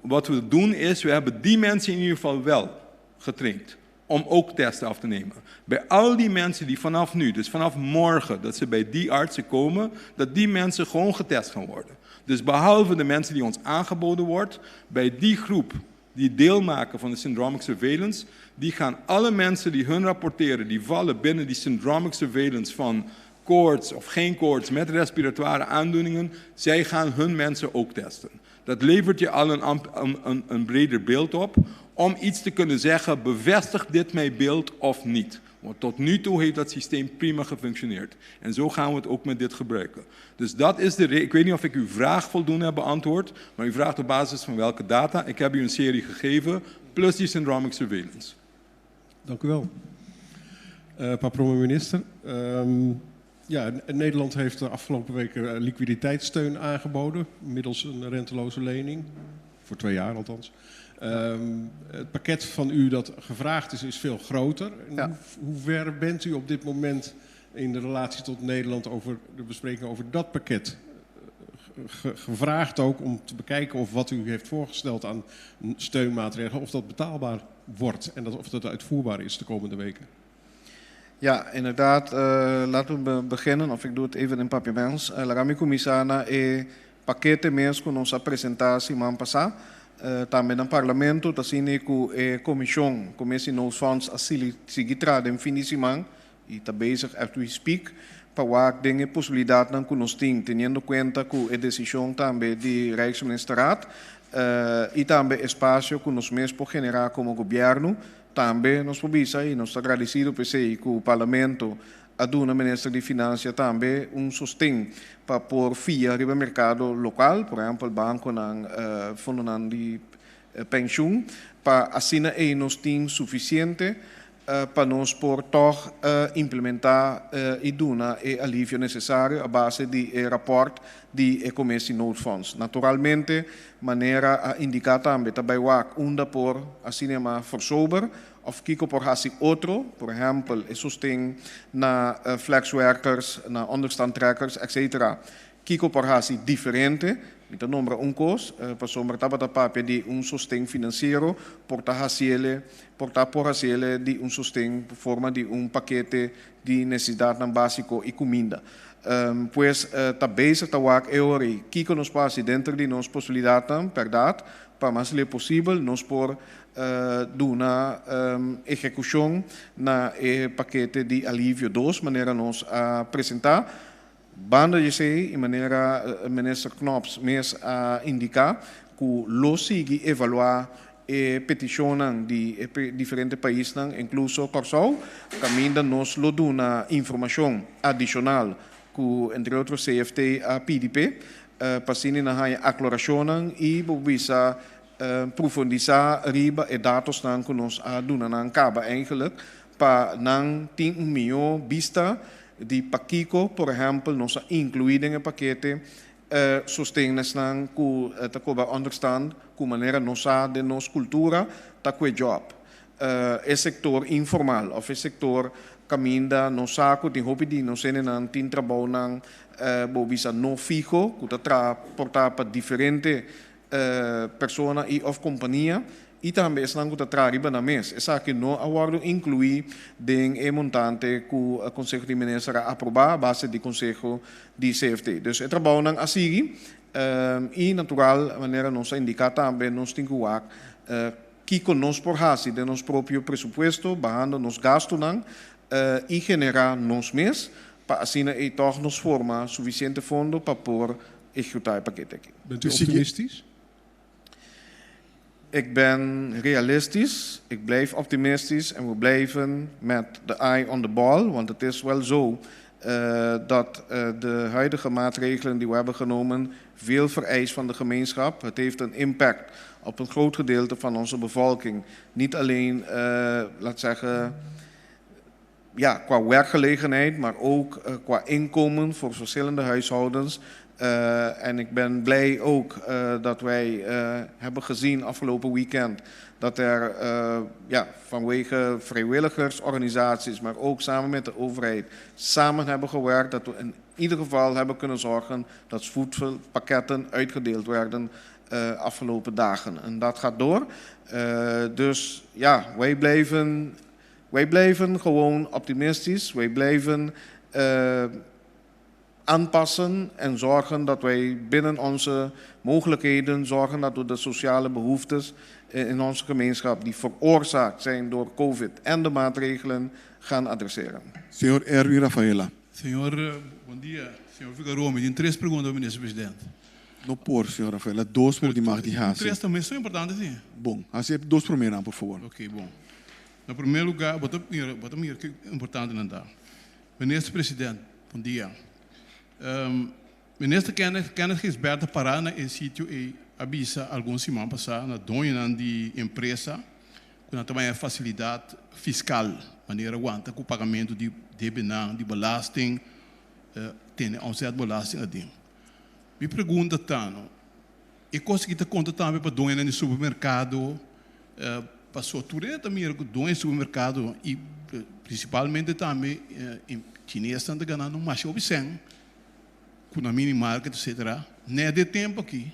Wat we doen is, we hebben die mensen in ieder geval wel getraind om ook testen af te nemen. Bij al die mensen die vanaf nu, dus vanaf morgen, dat ze bij die artsen komen, dat die mensen gewoon getest gaan worden. Dus behalve de mensen die ons aangeboden wordt, bij die groep die deel maken van de syndromic surveillance, die gaan alle mensen die hun rapporteren, die vallen binnen die syndromic surveillance van koorts of geen koorts met respiratoire aandoeningen, zij gaan hun mensen ook testen. Dat levert je al een breder beeld op om iets te kunnen zeggen, bevestigt dit mijn beeld of niet? Want tot nu toe heeft dat systeem prima gefunctioneerd. En zo gaan we het ook met dit gebruiken. Dus dat is de reden. Ik weet niet of ik uw vraag voldoende heb beantwoord, maar u vraagt op basis van welke data. Ik heb u een serie gegeven, plus die syndromic surveillance. Dank u wel. Mevrouw minister. Nederland heeft de afgelopen weken liquiditeitssteun aangeboden, middels een renteloze lening, voor 2 jaar althans. Het pakket van u dat gevraagd is veel groter. Ja. Hoe ver bent u op dit moment in de relatie tot Nederland over de bespreking over dat pakket gevraagd ook om te bekijken of wat u heeft voorgesteld aan steunmaatregelen, of dat betaalbaar wordt en of dat uitvoerbaar is de komende weken. Ja, inderdaad. Laten we beginnen, of ik doe het even in papiaments. La rami commissana e paquete mesmo com nossa apresentação man passar. Também no parlamento, está sendo que a comissão comece nos fundos a seguir trazendo fim de semana e está bezig as we speak para waar dingen possibilidade não que nós temos, tendo conta que a decisão também de Rijksministeraat e também espaço que nós mesmos por generar como governo, também nós podemos aí nós está agradecido por ser que o parlamento a do ministro de Finanças também sustento para pôr via o mercado local, por exemplo, banco na fundo de pensão, para assim aí nós temos suficiente para nós por toch implementar e dar o alívio necessário à base de rapport de Commissie Noodfonds. Naturalmente, maneira a indicar também onde por assim mais versober of kiko por hasi outro, por exemplo, e sustém na flexwerkers, na onderstandtrekkers, etc. Kiko por hasi diferente, met nombra cost, para sombra tabata papia de sustém financeiro, por por hasiele de sustém forma de paquete de necessidade básico e comida. Pues tá bezig tá wak eori, kiko nos passa dentro de nos possibilidade, verdade, para mais le possível nos por na execução na paquete de alívio 2, maneira nos apresentar. Banda de sei, e maneira minister Knops mes a indicar que lo sigue evaluar peticiones de diferentes países, incluso Corsol, caminda nos lo duna informação adicional que entre outros CFT a PDP, para sini na haya aclaração e bobisa profundizar riba e dados dan que nos doen aan caba eigenlijk para não ter melhor vista de paquico, por exemplo, nos incluído em paquete sostenes nan ku takoba understand ku maneira nossa de nos cultura ta que job e sector informal of e sector caminda no saco de hobby di no sene nan tin trabalho nan bobisa no fijo ku ta portar para diferente persona e of companhia e também se não está trabalhando na mesa. Essa que não aguardo incluir em montante que o Conselho de Ministros aprovar a base do Conselho de CFT. Dus é trabalho não assim e natural maneira nós indicar também nós temos que conosco por hasi de nosso próprio presupuesto, barrando nos gastos não e generar nos mês para assim e toch nos forma suficiente fundo para por executar o paquete aqui. Bent u optimistisch? Ik ben realistisch, ik blijf optimistisch en we blijven met de eye on the ball, want het is wel zo dat de huidige maatregelen die we hebben genomen veel vereist van de gemeenschap. Het heeft een impact op een groot gedeelte van onze bevolking. Niet alleen, laat zeggen, ja, qua werkgelegenheid, maar ook qua inkomen voor verschillende huishoudens. En ik ben blij ook dat wij hebben gezien afgelopen weekend dat er vanwege vrijwilligersorganisaties, maar ook samen met de overheid, samen hebben gewerkt. Dat we in ieder geval hebben kunnen zorgen dat voedselpakketten uitgedeeld werden afgelopen dagen. En dat gaat door. Dus ja, wij blijven gewoon optimistisch. Wij blijven aanpassen en zorgen dat wij binnen onze mogelijkheden zorgen dat we de sociale behoeftes in onze gemeenschap die veroorzaakt zijn door COVID en de maatregelen gaan adresseren. Senhor Erwin Rafaela. Senhor, bom dia. Senhor Figueiredo, me tem 3 perguntas ao ministro presidente. No por, senhor Rafaela, 2 por die mag die haast. 3 também são importantes, sim. Bom, assim, 2 primeiro, por favor. Ok, bom. No primeiro lugar, bota mir que é importante não dar. Ministro presidente, bom dia. Minister Kenneth Gisberta parar no sítio e avisa alguns semanas passadas na dona de empresa com também a facilidade fiscal, maneira aguenta com o pagamento de debenam, de belasting, tem um certo belasting a dem. Me pergunta tano, e consegui te conta também para dona no supermercado, passou tudo também com dona no supermercado e principalmente também em chinês estão ganhando mais obsceno com a mini market, etc. nem de tempo aqui,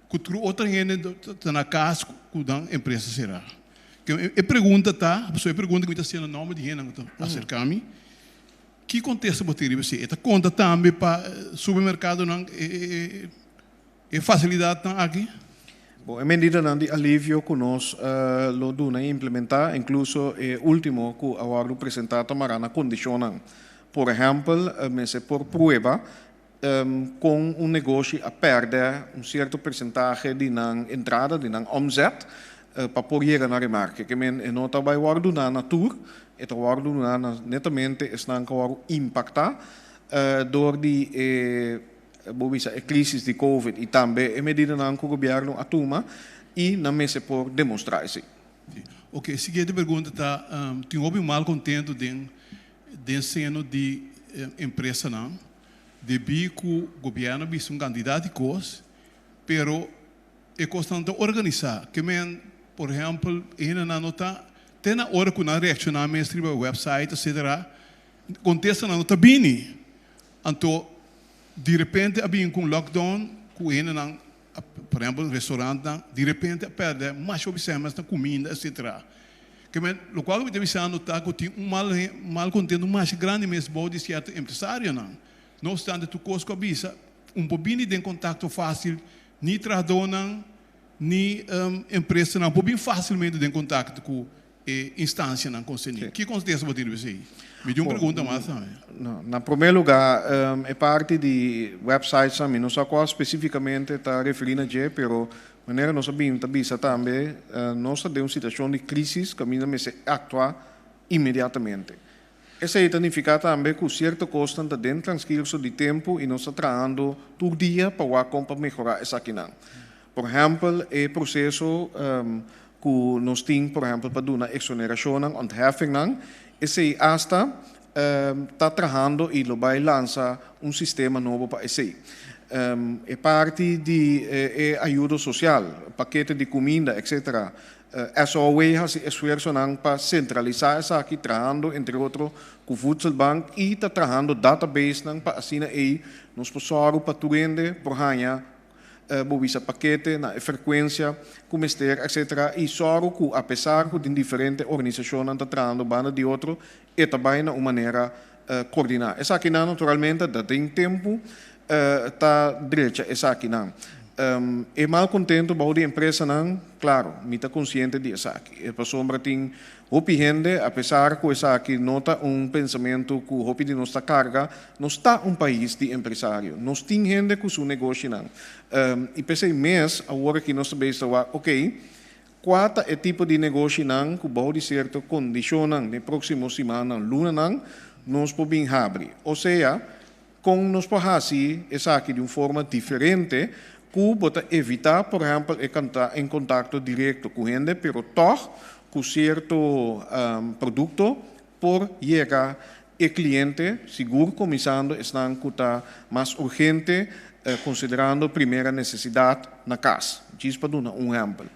que outra gente está na casa que a empresa será. A pergunta tá, a pessoa pergunta que está sendo o nome de gente que está acercar-me, que contexto você você? Esta conta também para supermercado não é facilidade não aqui? Bom, em medida de alívio que nós lo duna implementar, incluso último que agora apresentado marana condicionam. Por exemplo, por prueba, com negócio a perder certo percentuage de entrada, de omzet, para poder chegar na remarca. Que não está vai guardar na tour, está guardar netamente está impactar door die crise de Covid e também em medida que o governo atuma e na mesa por demonstratie. Ok, seguinte pergunta tá, tem um mal contento de seno de empresa não, de que o governo é candidato de coisa, pero é constante organizar, que por exemplo, ainda não está tem na hora que nós reaccionamos escreve website, etc. Contesta não está bem, então de repente havia um lockdown, que ainda não, por exemplo, restaurante, de repente perde mais observações na comida, etc. Que o qual eu deve ser anotar que tem mal contento mais grande mesmo de certo empresário não. Não obstante tu coisa com a bisa, pouquinho de contato fácil, nem trador não, nem empresa não, pouquinho facilmente de contato com instância não conseguir. Que contexto você deve ser? Me deu uma pergunta mais também. Na primeiro lugar, é parte de websites também, não só qual especificamente está referindo a G, pero maneira nós sabemos também, nós temos uma situação de crise que ainda se atua imediatamente. Isso significa também que certo custo está dentro do transcurso de tempo e nós estamos trabalhando todo dia para melhorar essa questão. Por exemplo, o processo que nós temos, por exemplo, para dar uma exoneração, ontheffing, esse hasta está trabalhando e vai lançar sistema novo para esse. É parte de ajuda social, paquete de comida, etc. SOE has esforço para centralizar isso aqui, trabalhando, entre outros, com o Voedselbank e está trabalhando database para assim nós possamos para tuende, por ganhar bovisa paquete, na frequência, comester, etc. E só que, apesar de diferentes organizações estão trabalhando banda de outro, é também uma maneira coordinar. Essa aqui naturalmente dá tem tempo, está direita essa aqui não. É mal contento com a empresa não, claro, me está consciente de essa aqui. É para sombra tem hopi gente, apesar que essa aqui nota pensamento que hopi de nossa carga, nós está país de empresário, nós tem gente com seu negócio não. E pensei mês agora que nós sabemos ok, qual é o tipo de negócio não que pode certo condição na próxima semana, luna não, nós podemos abrir. Ou seja, com nós podemos fazer essa aqui de uma forma diferente, que pode evitar, por exemplo, entrar em contato direto com gente, pero toch com certo produto por chegar ao cliente, seguro começando estão com mais urgente, considerando primeira necessidade na casa. Diz para dar um exemplo.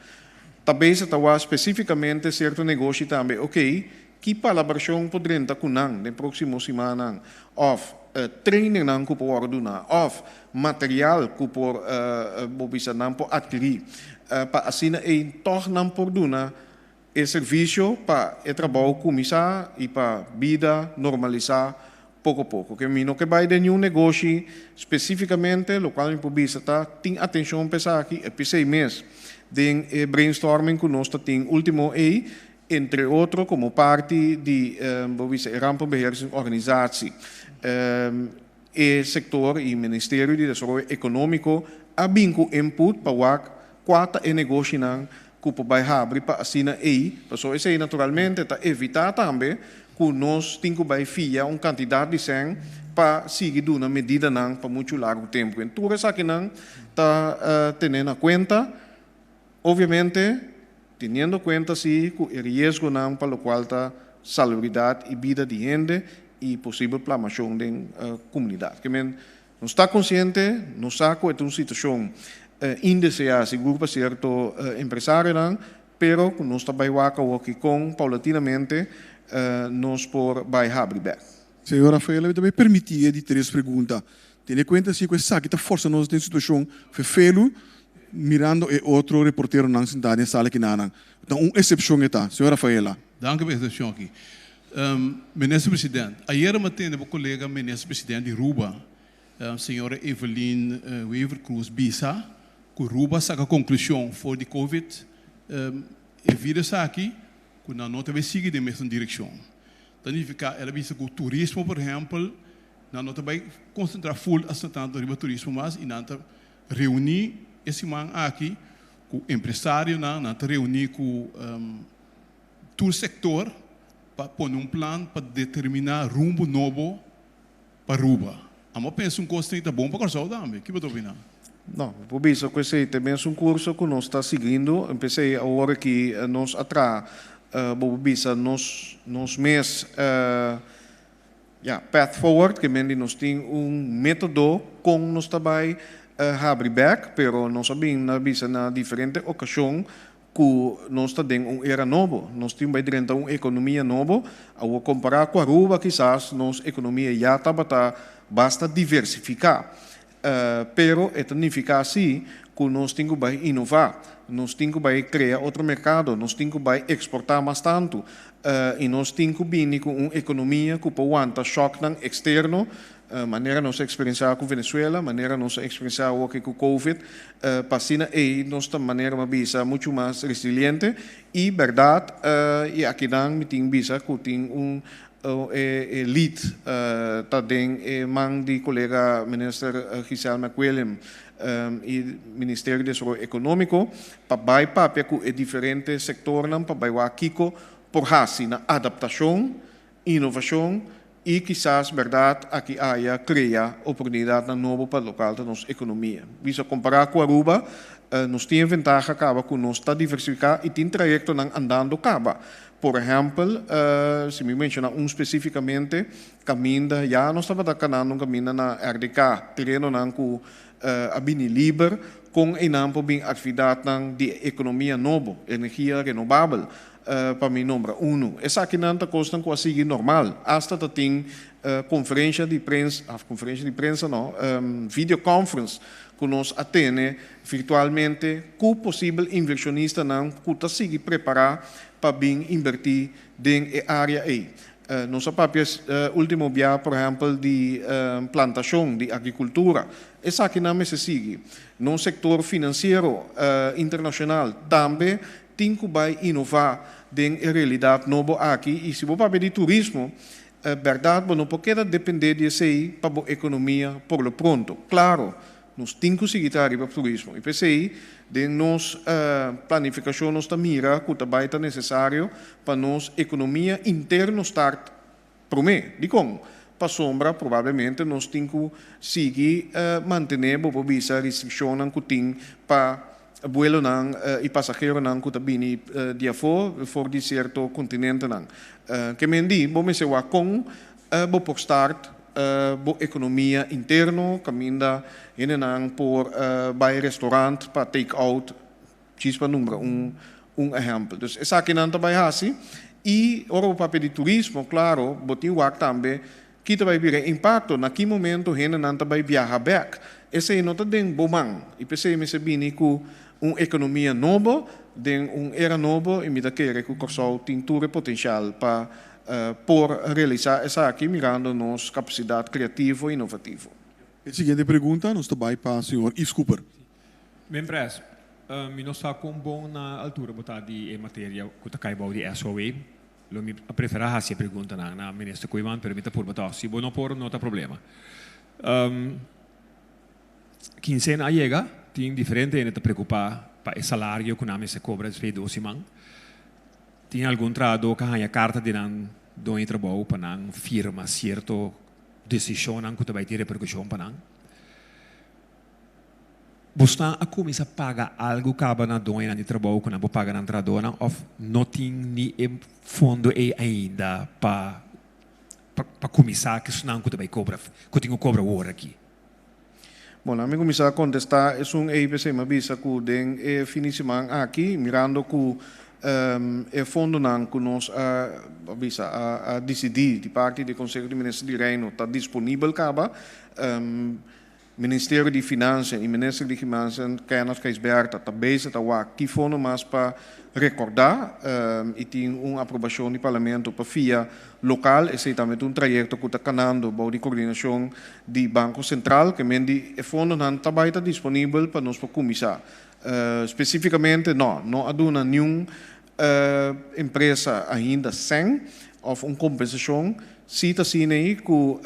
Talvez está especificamente certo negócio também, ok, que colaboração poderia estar com nós na próxima semana, ou training não que por doen, of material que por adquirir, para assim toch não por doen, serviço para o trabalho começar e para a vida normalizar pouco a pouco. Que não que vai de nenhum negócio especificamente, o qual me pode tem atenção para aqui, é 6 meses de brainstorming que nós temos último entre outros como parte de rampenbeheersingsorganisatie. O sector e Ministério de Desenvolvimento Econômico hebben input para qual é o negócio que vai abrir para assim pessoas aí naturalmente está evitar também que nós temos que fiar quantidade de sangue para seguir uma medida não para muito largo tempo. Então isso aqui não está tendo em conta, obviamente tendo em conta sim que o risco não para o qual está salubridade e vida de gente e possível plamação da comunidade. Que não está consciente, não sabe que é uma situação indesejada, seguro para certo empresário, pero nós trabalhamos aqui com paulatinamente nós por vai abrir. Senhora Rafaela, eu também permitia de 3 perguntas. Tendo em conta se que sabe que força nós tem situação fefelo mirando e outro reporteiro não sentado em sala que não. Então uma exceção está, senhora Rafaela. Dank u voor de exception aqui. Minister-president, ayer eu matei meu colega minister-president de Ruba, senhora Evelyn Weaver Cruz Bisa, que Ruba saca a conclusão for de Covid, e vira aqui, que na nota vai seguir de mesma direção. Então, ela visa que o turismo, por exemplo, na nota vai concentrar full a tanto riba turismo, mas e nanta reunir esse man aqui com o empresário, nanta reunir com todo o sector para pôr plano para determinar rumbo novo para Ruba. Eu penso que custo está bom para o Corsal também. O que você opina? Não, por isso, esse também é curso que nós está seguindo. Empecei agora que nós atrás, nos mês, path forward, que nós temos método com nós também abrir back, pero nós sabemos na diferente ocasião que nós temos era novo, nós temos dentro uma economia nova, ao comparar com a Aruba, quizás nossa economia já está basta diversificar. Pero isso significa assim que nós temos que inovar, nós temos que criar outro mercado, nós temos que exportar mais tanto, e nós temos que vir com uma economia que pode aguentar choque externo, maneira nossa experiência com Venezuela, maneira nossa experiência com Covid, passina e nossa maneira uma muito mais resiliente e verdade e aqui não me tem visa que tem lead também man de colega minister Giselle McWilliam e Ministério de Desenvolvimento Econômico para vai papel com diferentes setores para vai Kiko por na adaptação, inovação e quizás, verdade, aqui há criar oportunidade nova para o local da nossa economia. Visa comparar com a Aruba, nós temos vantagem acaba que nós está diversificar e tem trajeto andando acaba. Por exemplo, se me menciona especificamente, caminho já nós estamos caminhando um caminho na RDK, terreno não com a Bini Liber, com enampo bem atividade de economia nova, energia renovável. Para mim, número 1. Essa aqui não está custando quase normal. Hasta tem conferência de prensa, não, videoconference, que nós atende virtualmente, com o possível inversionista não, que está se preparar para bem invertir na área aí. Nossa própria último dia, por exemplo, de plantação, de agricultura, essa aqui não se segue. No setor financeiro internacional também tem que inovar em realidade nova aqui e se você de turismo, verdade, não pode depender disso aí para a economia por lo pronto. Claro, nós temos que seguir para o turismo. E pensei, de nossa planificação, nós mira que também é necessário para nossa economia interna estar promê. De como? Para sombra, provavelmente, nós temos que seguir manter a restrição que tem para vuelo e passageiro que também dia for de certo continente que me diz bom se va com bom start boa economia interno caminda por by restaurant para take out chispa número exemplo dus essa aqui não também assim e o papel de turismo claro botin work também que vai vir impacto naquele momento rena não também viaja back esse não está dentro bomang e pensei me se bini com uma economia nova, era nova e me dá que o Corsal tem todo o potencial para por realizar essa aqui, mirando nossa capacidade criativa e inovativa. A seguinte pergunta, nós também para o senhor Yves Cooper. Membres, nós está com bom na altura botar de matéria que está caindo de SOE. Eu me preferia essa pergunta na ministra Coiman, permita por botar. Se não por, não tem problema. Quincena chega, tem diferente ainda te preocupar para o salário que não se cobra de 12 semanas. Tem algum trabalho que a carta de não do trabalho para não firma certo decisão que vai ter repercussão para não. Você a começar a pagar algo que acaba na doença de trabalho que não vou pagar na tradona ou não tem nem fundo ainda para começar que isso não que vai cobrar que tenho cobra hora aqui. Bom, a mim começar a contestar é EIPC me avisa que den fim de semana aqui mirando que é fundo não que nós a decidir, de parte do Conselho de Ministros de Reino, está disponível, acaba, Ministério de Finanças e Ministério de Finanças, Kenneth Keisberta, está bezig, está aqui fundo mais para recordar, e tem uma aprovação do Parlamento para via local, e também um trajeto que está canando para a coordenação do Banco Central, que é fundo não está disponível para nós para começar. Especificamente, não aduna nenhuma empresa ainda sem ou uma compensação, se está assim aí que o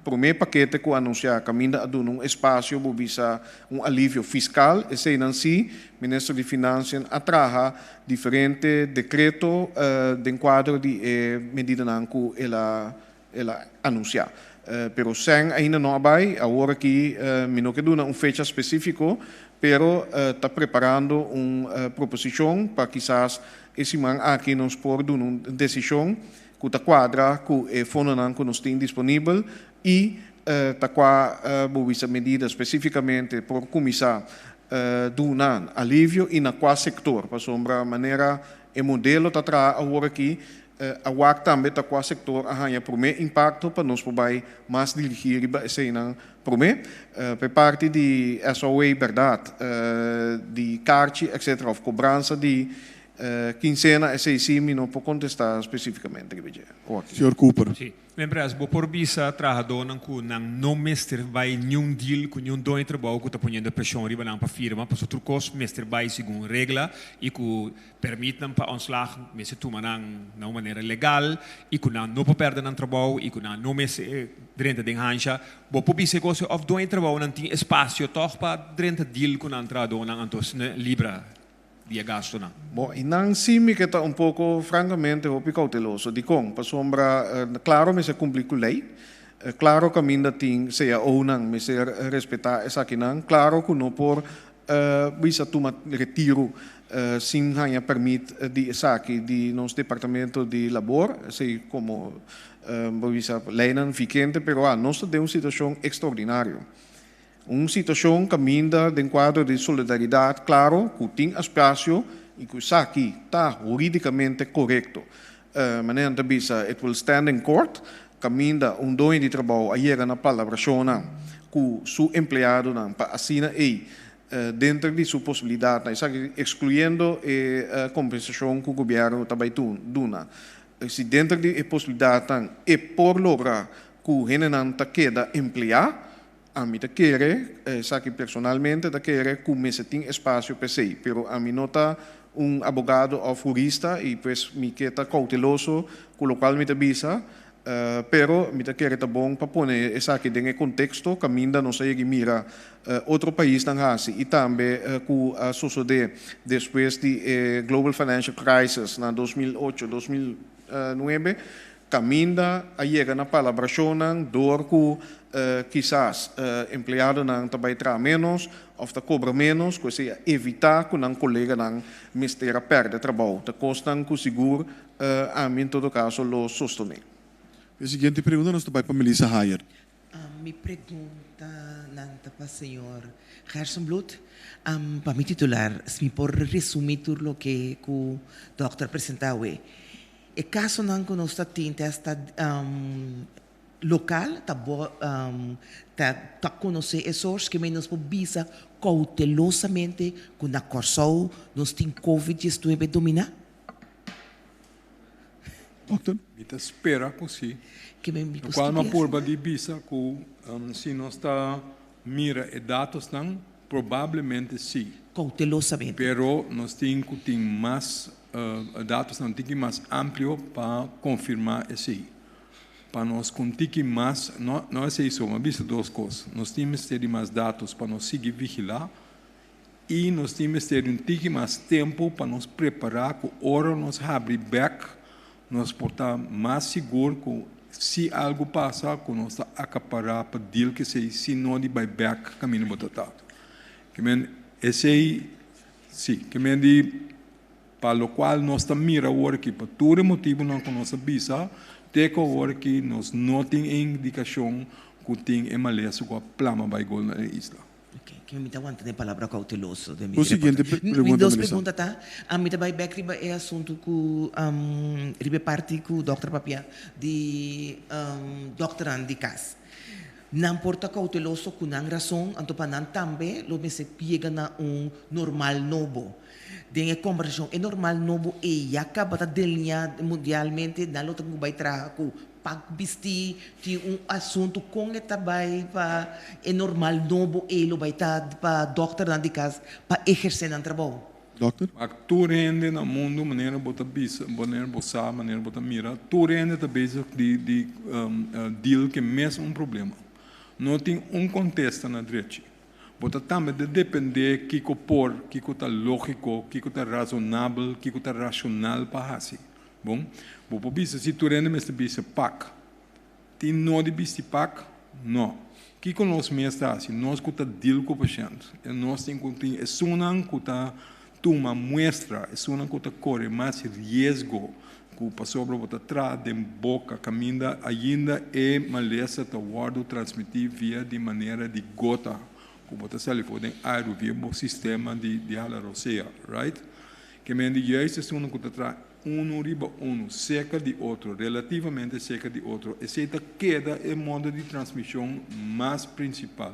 primeiro paquete que anunciar caminha aduna espaço para visa alívio fiscal, e se não se, o Ministro de Finanças atraja diferentes decretos de enquadro de medida que ela anunciar. Pero sem ainda não vai, agora que não que duna fecha específico, pero está preparando uma proposição para quizás esse man aqui nos pode dar uma decisão que está quadra com o fundo que nós temos disponível e está com a medida especificamente por começar dar alívio e na qual setor, para sombra maneira o modelo está agora aqui a WAC também está com o setor a primeiro impacto para nós poder mais dirigir esse não primeiro por parte de SOA verdade de carte etc of cobrança de quincena esse sim não pode contestar especificamente Senhor Cooper. Sim. Lembra, bo por bisa trabajador não mestre vai nenhum deal com nenhum dono de trabalho que está ponendo pressão riba na firma, para outro costo mestre vai segundo regra e que permite para ontslag mestre toma na maneira legal e que não pode perder no trabalho e que não mestre dentro de hancha, bo por bisa coisa of dono de trabalho não tem espaço toch para dentro deal com trabalhador não antos libra dia gasto não. Bom, e não sim que está pouco, francamente, cauteloso. De com, para sombra, claro, mas se cumprir com a lei. Claro que ainda tem, seja ou não, mas se respeitar essa aqui não. Claro que não por bisa tomar retiro sem ganhar permite de essa aqui de nosso departamento de labor, sei como bisa lei não vigente, pero nós temos uma situação extraordinária. Uma situação que caminha de quadro de solidariedade, claro, que tem espaço e que isso aqui está juridicamente correto. Maneira de bisa, it will stand in court, caminha dono de trabalho, aí na palavra que seu empregado para assinar dentro de sua possibilidade, excluindo a compensação que o governo também duna. Se dentro de possibilidade é por lograr que o generante queda empregado, a mim te quer, sabe personalmente te quer que me tem espaço para si, pero a mim nota advogado ou jurista e pues me queda cauteloso com o qual me te visa, pero me te quer tá bom para pôr essa aqui dentro do contexto que ainda não sei que mira outro país não assim e também com a suceder depois de global financial crisis na 2008 2009 caminha a chegar na palavra dor que quizás empregado não também traz menos ou está cobra menos, que seja evitar que um colega não mistério perde trabalho, te costam que o seguro a mim em todo caso lo sostener. A seguinte pergunta nós vai para Melissa Hayer. Mi pergunta nanta para o senhor Gersenblut, para mi titular, se me pode resumir tudo o que o doutor apresentou. E caso não que nós temos esta local, tá conhecer esses que menos visa cautelosamente quando a corção nós tem COVID-19 dominar? Doctor? Kita espera que sim. Que me no qual uma porba de bisa que se nós está mira e dados não provavelmente sim. Cautelosamente. Pero nós temos que ter mais dados não tem mais amplo para confirmar esse. Para nós conseguir mais, não é isso, mas vista duas coisas. Nós temos que ter mais dados para nós seguir vigilar e nós temos que ter mais tempo para nos preparar que hora nós abrir back, nós portar mais seguro que se algo passa, que nós acaparar para deal que se não de back caminho botado. Que men esse sim, que men de para o qual nós estamos mira o que por todo motivo não conosco visa teco o que nós não tem indicação que tem emalês com a plama vai gol na isla. Que me está aguantando a palavra cauteloso. O seguinte pergunta, Duas Melissa. perguntas, tá? Me também back riba é assunto com riba parte com o Dr. Papia de Dr. Andy Cas. Não porta cauteloso com não razão, anto para não também, lo me se pega na normal novo. Den conversação é normal novo e acaba de delinhar mundialmente, não lo tenho vai trazer com pagbisti ti assunto com e tabay pa é normal novo e lo vai estar para doctor na dicas para exercer no trabalho. Doctor? Tu rende no mundo, maneira bota bisa, maneira bossa, maneira bota mira, tu rende tá bezig de deal que mesmo problema. Não tem contexto na direita. Bota também de depender que tá lógico, que tá razonável, que tá racional para assim. Bom, vou bisa se tu rende mesmo bisa pack. Tem não de bisa pack? Não. Que com nós mesmo assim, nós que tá deal com o paciente, nós tem que é sunan que tá toma muestra, é sunan que tá corre mais risco que o paciente bota atrás de boca, caminha ainda é maleza tá guardo transmitir via de maneira de gota, que bota se pode ar via o sistema de ala rosea, right? Que me diz é sunan que tá atrás riba seca de outro, relativamente seca de outro. Essa queda é o modo de transmissão mais principal.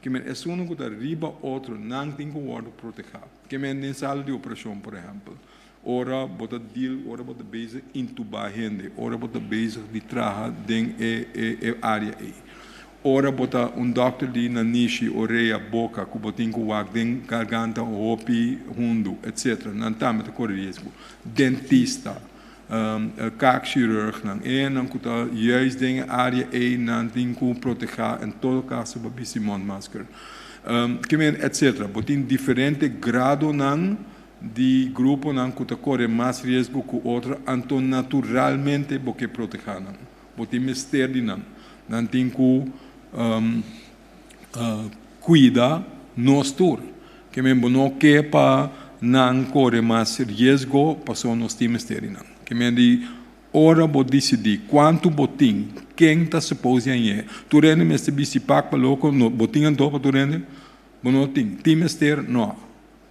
Que é um que está riba outro, não tem que guardar proteger. Que é em sala de operação, por exemplo. Ora, bota deal, ora bota bezig intubar gente, ora bota bezig de trabalhar dentro da área aí. Ora bota doctor de nanishi, orelha, boca, que botin que wak dentro garganta, hopi, hundo, etc. Não tá met corre risco. Dentista, kaakchirurg, não que tá juist dentro da área aí, não tem que proteger, em todo caso, babisi mondmasker. Que etc. Botin diferente grado não de grupo não que tá corre mais risco que outro, então naturalmente porque proteger não. Botin mister de não tem que cuida nós tour, que mesmo não quer para não correr mais risco para só nós temos ter não, que me di ora vou decidir quanto botim, quem está suposto a ir, tu rende me se bicipac para louco, botim então para tu rende, não tem ter não,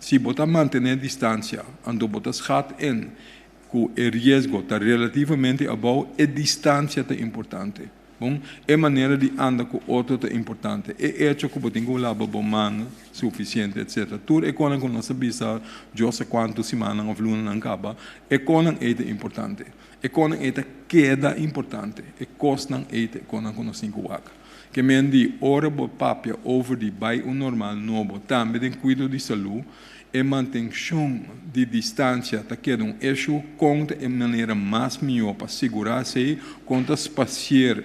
se botar manter distância, ando botas hat em, que o risco está relativamente abaixo, a distância é importante. Bom, é maneira de andar com outro é importante. É hecho que você tem que lavar bom manga suficiente, etc. Tudo é quando nós sabemos já sei quantas semanas ou lunas não acaba. É quando é importante. É quando é queda importante. É custa é quando nós temos que fazer. Que me diz, ora bo papia over de by normal novo, também tem cuidado de saúde. E manutenção de distância está querendo isso conta de maneira mais melhor para segurar-se contra espaciar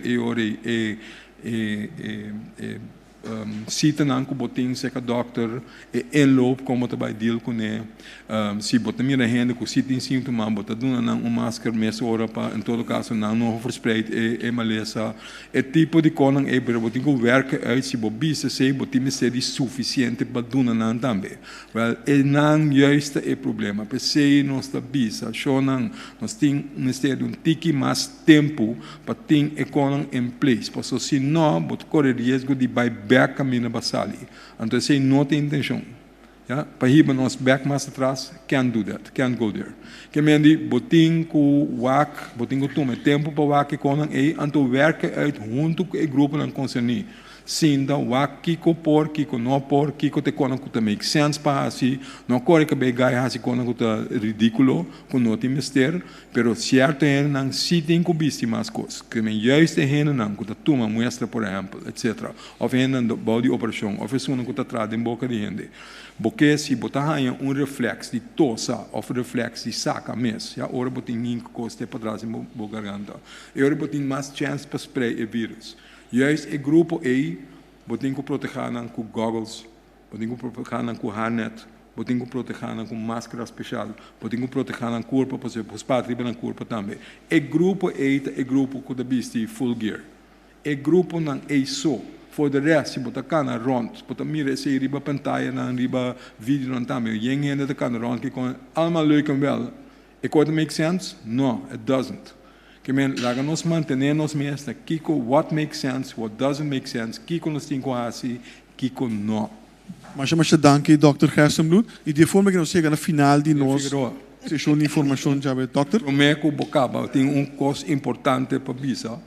cita não que botem se que doctor e enloop como vai deal com ele se botar mira gente que cita em sintoma botar duna não máscara mês hora para em todo caso não verspreid é maleza é tipo de conan é para botar que werken uit se bobisa se botar me ser suficiente para duna não também well é não juist é problema para se nós está bisa só não nós tem um tiki mais tempo para ter a conan em place para só se não botar correr risco de back caminho basali. Então, se não tem intenção, para ir nós back mais atrás, can't do that, can't go there. Que me diz, botin com wak, botin com tome tempo para wak que conan aí, então werken uit junto com o grupo não concerni. Sinda wak kiko por, kiko não por, kiko te conan que make sense para assim, não corre que begai assim conan que tá ridículo, com não tem mister, pero certo é não se tem que bisti mais coisas, que me juist é não que tá toma muestra por exemplo, etc. Of não body operação, of é que tá atrás em boca de gente. Porque se botar aí reflexo de tosa, ou reflexo de saca mesmo, já ora botar ninguém costa para trás em boca garganta, e ora botar mais chance para spray o vírus. Juist é grupo aí, botem que proteger com goggles, botem que proteger com harnet, botem que proteger com máscara especial, botem que proteger com corpo, para os patrios na corpo também. É grupo aí, é grupo que dá full gear. É grupo não é só. For the rest, se botar cana rond, botar mira esse riba pantalla, não riba vídeo não também. Gente ainda da cana rond que com alma leuk en wel. It could make sense? No, it doesn't. Que laga nos mantenernos mesmo, kiko what makes sense, what doesn't make sense, kiko nos tem quase, kiko não. Mas danke, Dr. Gerstenbloed. E de forma que nós chegamos na final de nossa sessão de informação, já Dr. O MECO Bocaba tem coisa importante para bisa.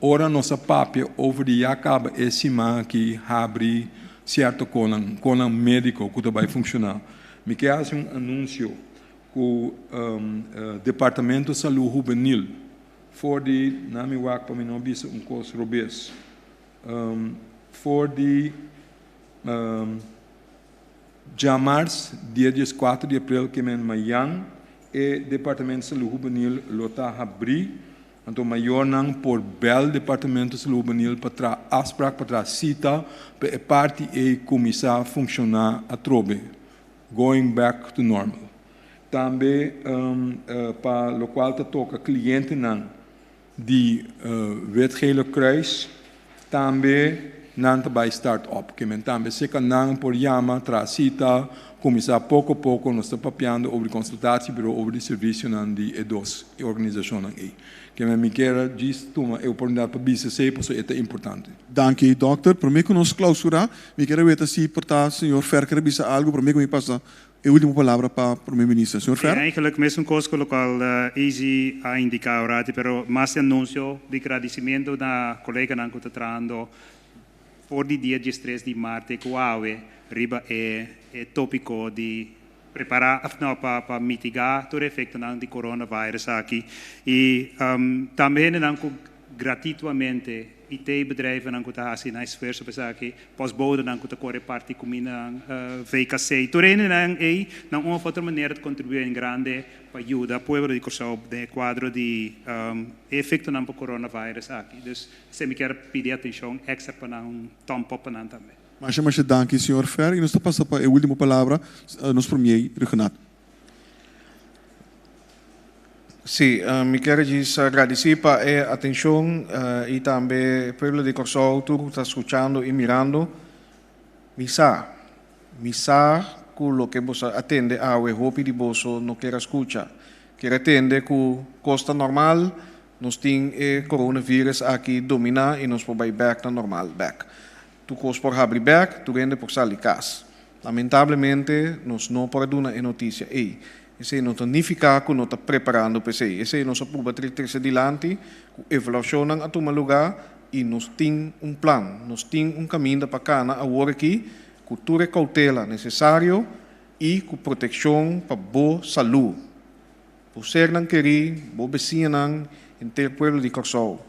Ora nossa papia over de acaba esse man que abre certo com um médico que vai funcionar. Me quer fazer anúncio que o Departamento de Saúde Juvenil for de na me wak para mim não bisa coisa robês. For de Jamars, dia 4 de abril, que é amanhã, e Departamento de Saúde Juvenil lota abrir, então maior não por bel Departamento de Saúde Juvenil para asprar para cita para parte e começar a funcionar a trobe, going back to normal. Também para o qual toca cliente não de wetgele kruis, também não vai start-up, que também se canang por yama tracita começar pouco a pouco nós estamos papiando sobre consultação sobre o serviço de E2 organização aí que me quer diz toma a oportunidade para bisa sei por isso é importante. Danke, Dr. Para mim que nós clausura, me quero ver se portar senhor Fer quer bisa algo para mim que me passa a última palavra para o primeiro-ministro, senhor Fer. Eigenlijk mesmo coisa com o qual easy a indicar orati, pero mais anúncio de agradecimento da colega que está trazendo por di dia 13 di marzo, que riba é tópico de preparar para mitigar todo o efeito do coronavírus aqui. E também gratuitamente IT bedrijven dan kuta hasi na esforço para que pós-bouda dan kuta corre parte comina VKC. Torene dan na uma outra maneira de contribuir em grande para ajudar o povo de Corsau de quadro de efeito não para coronavírus aqui. Dus se me quer pedir atenção extra para tampo para nan também. Mas danke, senhor Fer. E nós estamos passando para a última palavra, nosso premier Renato. Sí, me quero agradecer para a atenção e também o povo de Corsau, tudo que está escutando e mirando. Misa com o que você atende a o hopi de bolso não quer escutar. Quer atende com costa normal, nós temos coronavírus aqui dominar e nós podemos back na normal back. Tu costa por abrir back, tu rende por sair casa. Lamentavelmente, nós não podemos dar notícia aí. Esse não significa que não está preparando para isso. Esse não se pode ter adiante, evaluação a tomar lugar e nós temos plano, nós temos caminho para cá, agora aqui, com toda a cautela necessária e com proteção para boa saúde. Por ser não querer, boa vizinha inteiro povo de Corsau.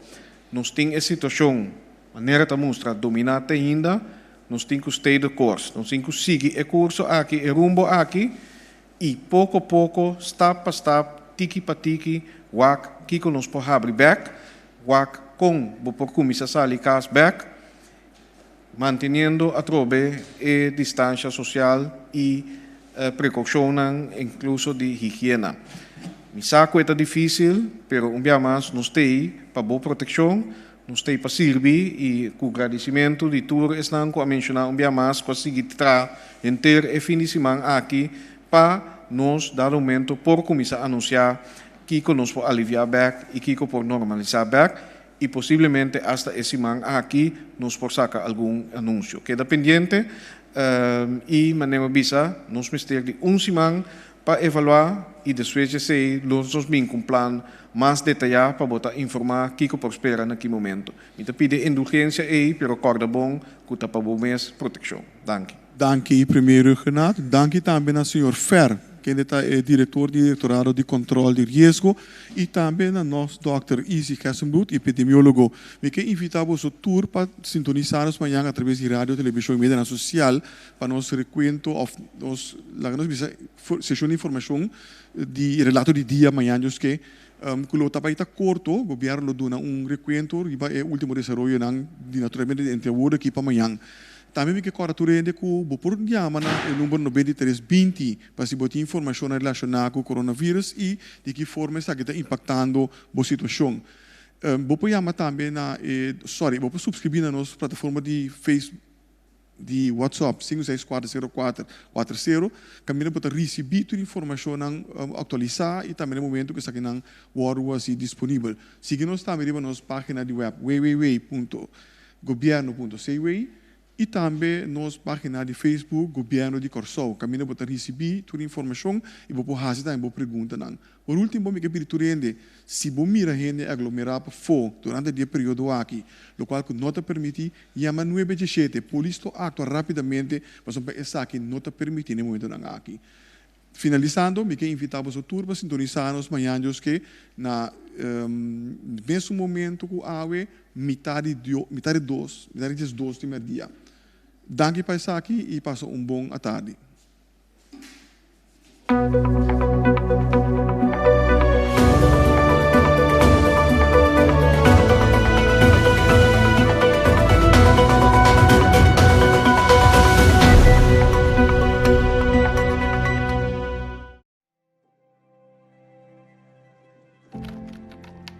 Nós temos essa situação, maneira de mostrar dominada ainda, nós temos que estar de curso, nós temos que seguir o curso aqui, o rumbo aqui, e pouco a pouco, step para step, tiki para tiki, wak, kiko nos por abrir back, wak com, por começar a sair casa back, mantendo a trobe a distância social e precaução, incluso de higiene. Me saco é difícil, pero um dia mais nós temos para boa proteção, nós temos para servir e com agradecimento de tudo, estão a mencionar um dia mais, conseguir trazer inteiro e fim de semana aqui, para nós dar momento por começar a anunciar que nós podemos aliviar back e que podemos normalizar back e possivelmente hasta esse semana aqui nós podemos sacar algum anúncio. Queda pendiente e maneira bisa nós vamos ter de semana para evaluar e depois de ser nós vamos com um plano mais detalhado para botar informar que podemos esperar naquele momento. Então pede indulgência aí, pero corda bom que está para o mês proteção. Danke. Danke, primeiro Renato. Danke também ao senhor Fer, que é diretor do Diretorado de Controle de Risco, e também ao nosso Dr. Easy Gerstenbloed, epidemiólogo. Me quero invitar a tour para sintonizar-nos amanhã através de rádio, televisão e mídia social para nosso recuento, nossa sessão de informação de relato de dia amanhã, que o trabalho está curto, o governo dá recuento e é o último desenvolvimento de naturalmente de entrevista aqui para amanhã. Também me quero que o por chama o número 9320 para se botar informação relacionada com o coronavírus e de que forma está impactando a situação. Vou chamar também vou subscrever na nossa plataforma de Facebook, de WhatsApp 5640440, caminho para receber toda a informação atualizada e também no momento que está aqui na WhatsApp disponível. Siga-nos também na nossa página de web www.governo.ca e também nossa página de Facebook, Governo de Corsou. Caminho para receber toda a informação e vou fazer também uma pergunta. Por último, me quero pedir se você mira gente aglomerar para fora durante o período aqui, o qual não te permite, chama 917, a polícia atua rapidamente, mas essa aqui não te permite no momento aqui. Finalizando, me quero invitar a tour para sintonizar nos manhãs que na mesmo momento que a metade de 2 de meio-dia. Danke para estar aqui e passo bom tarde.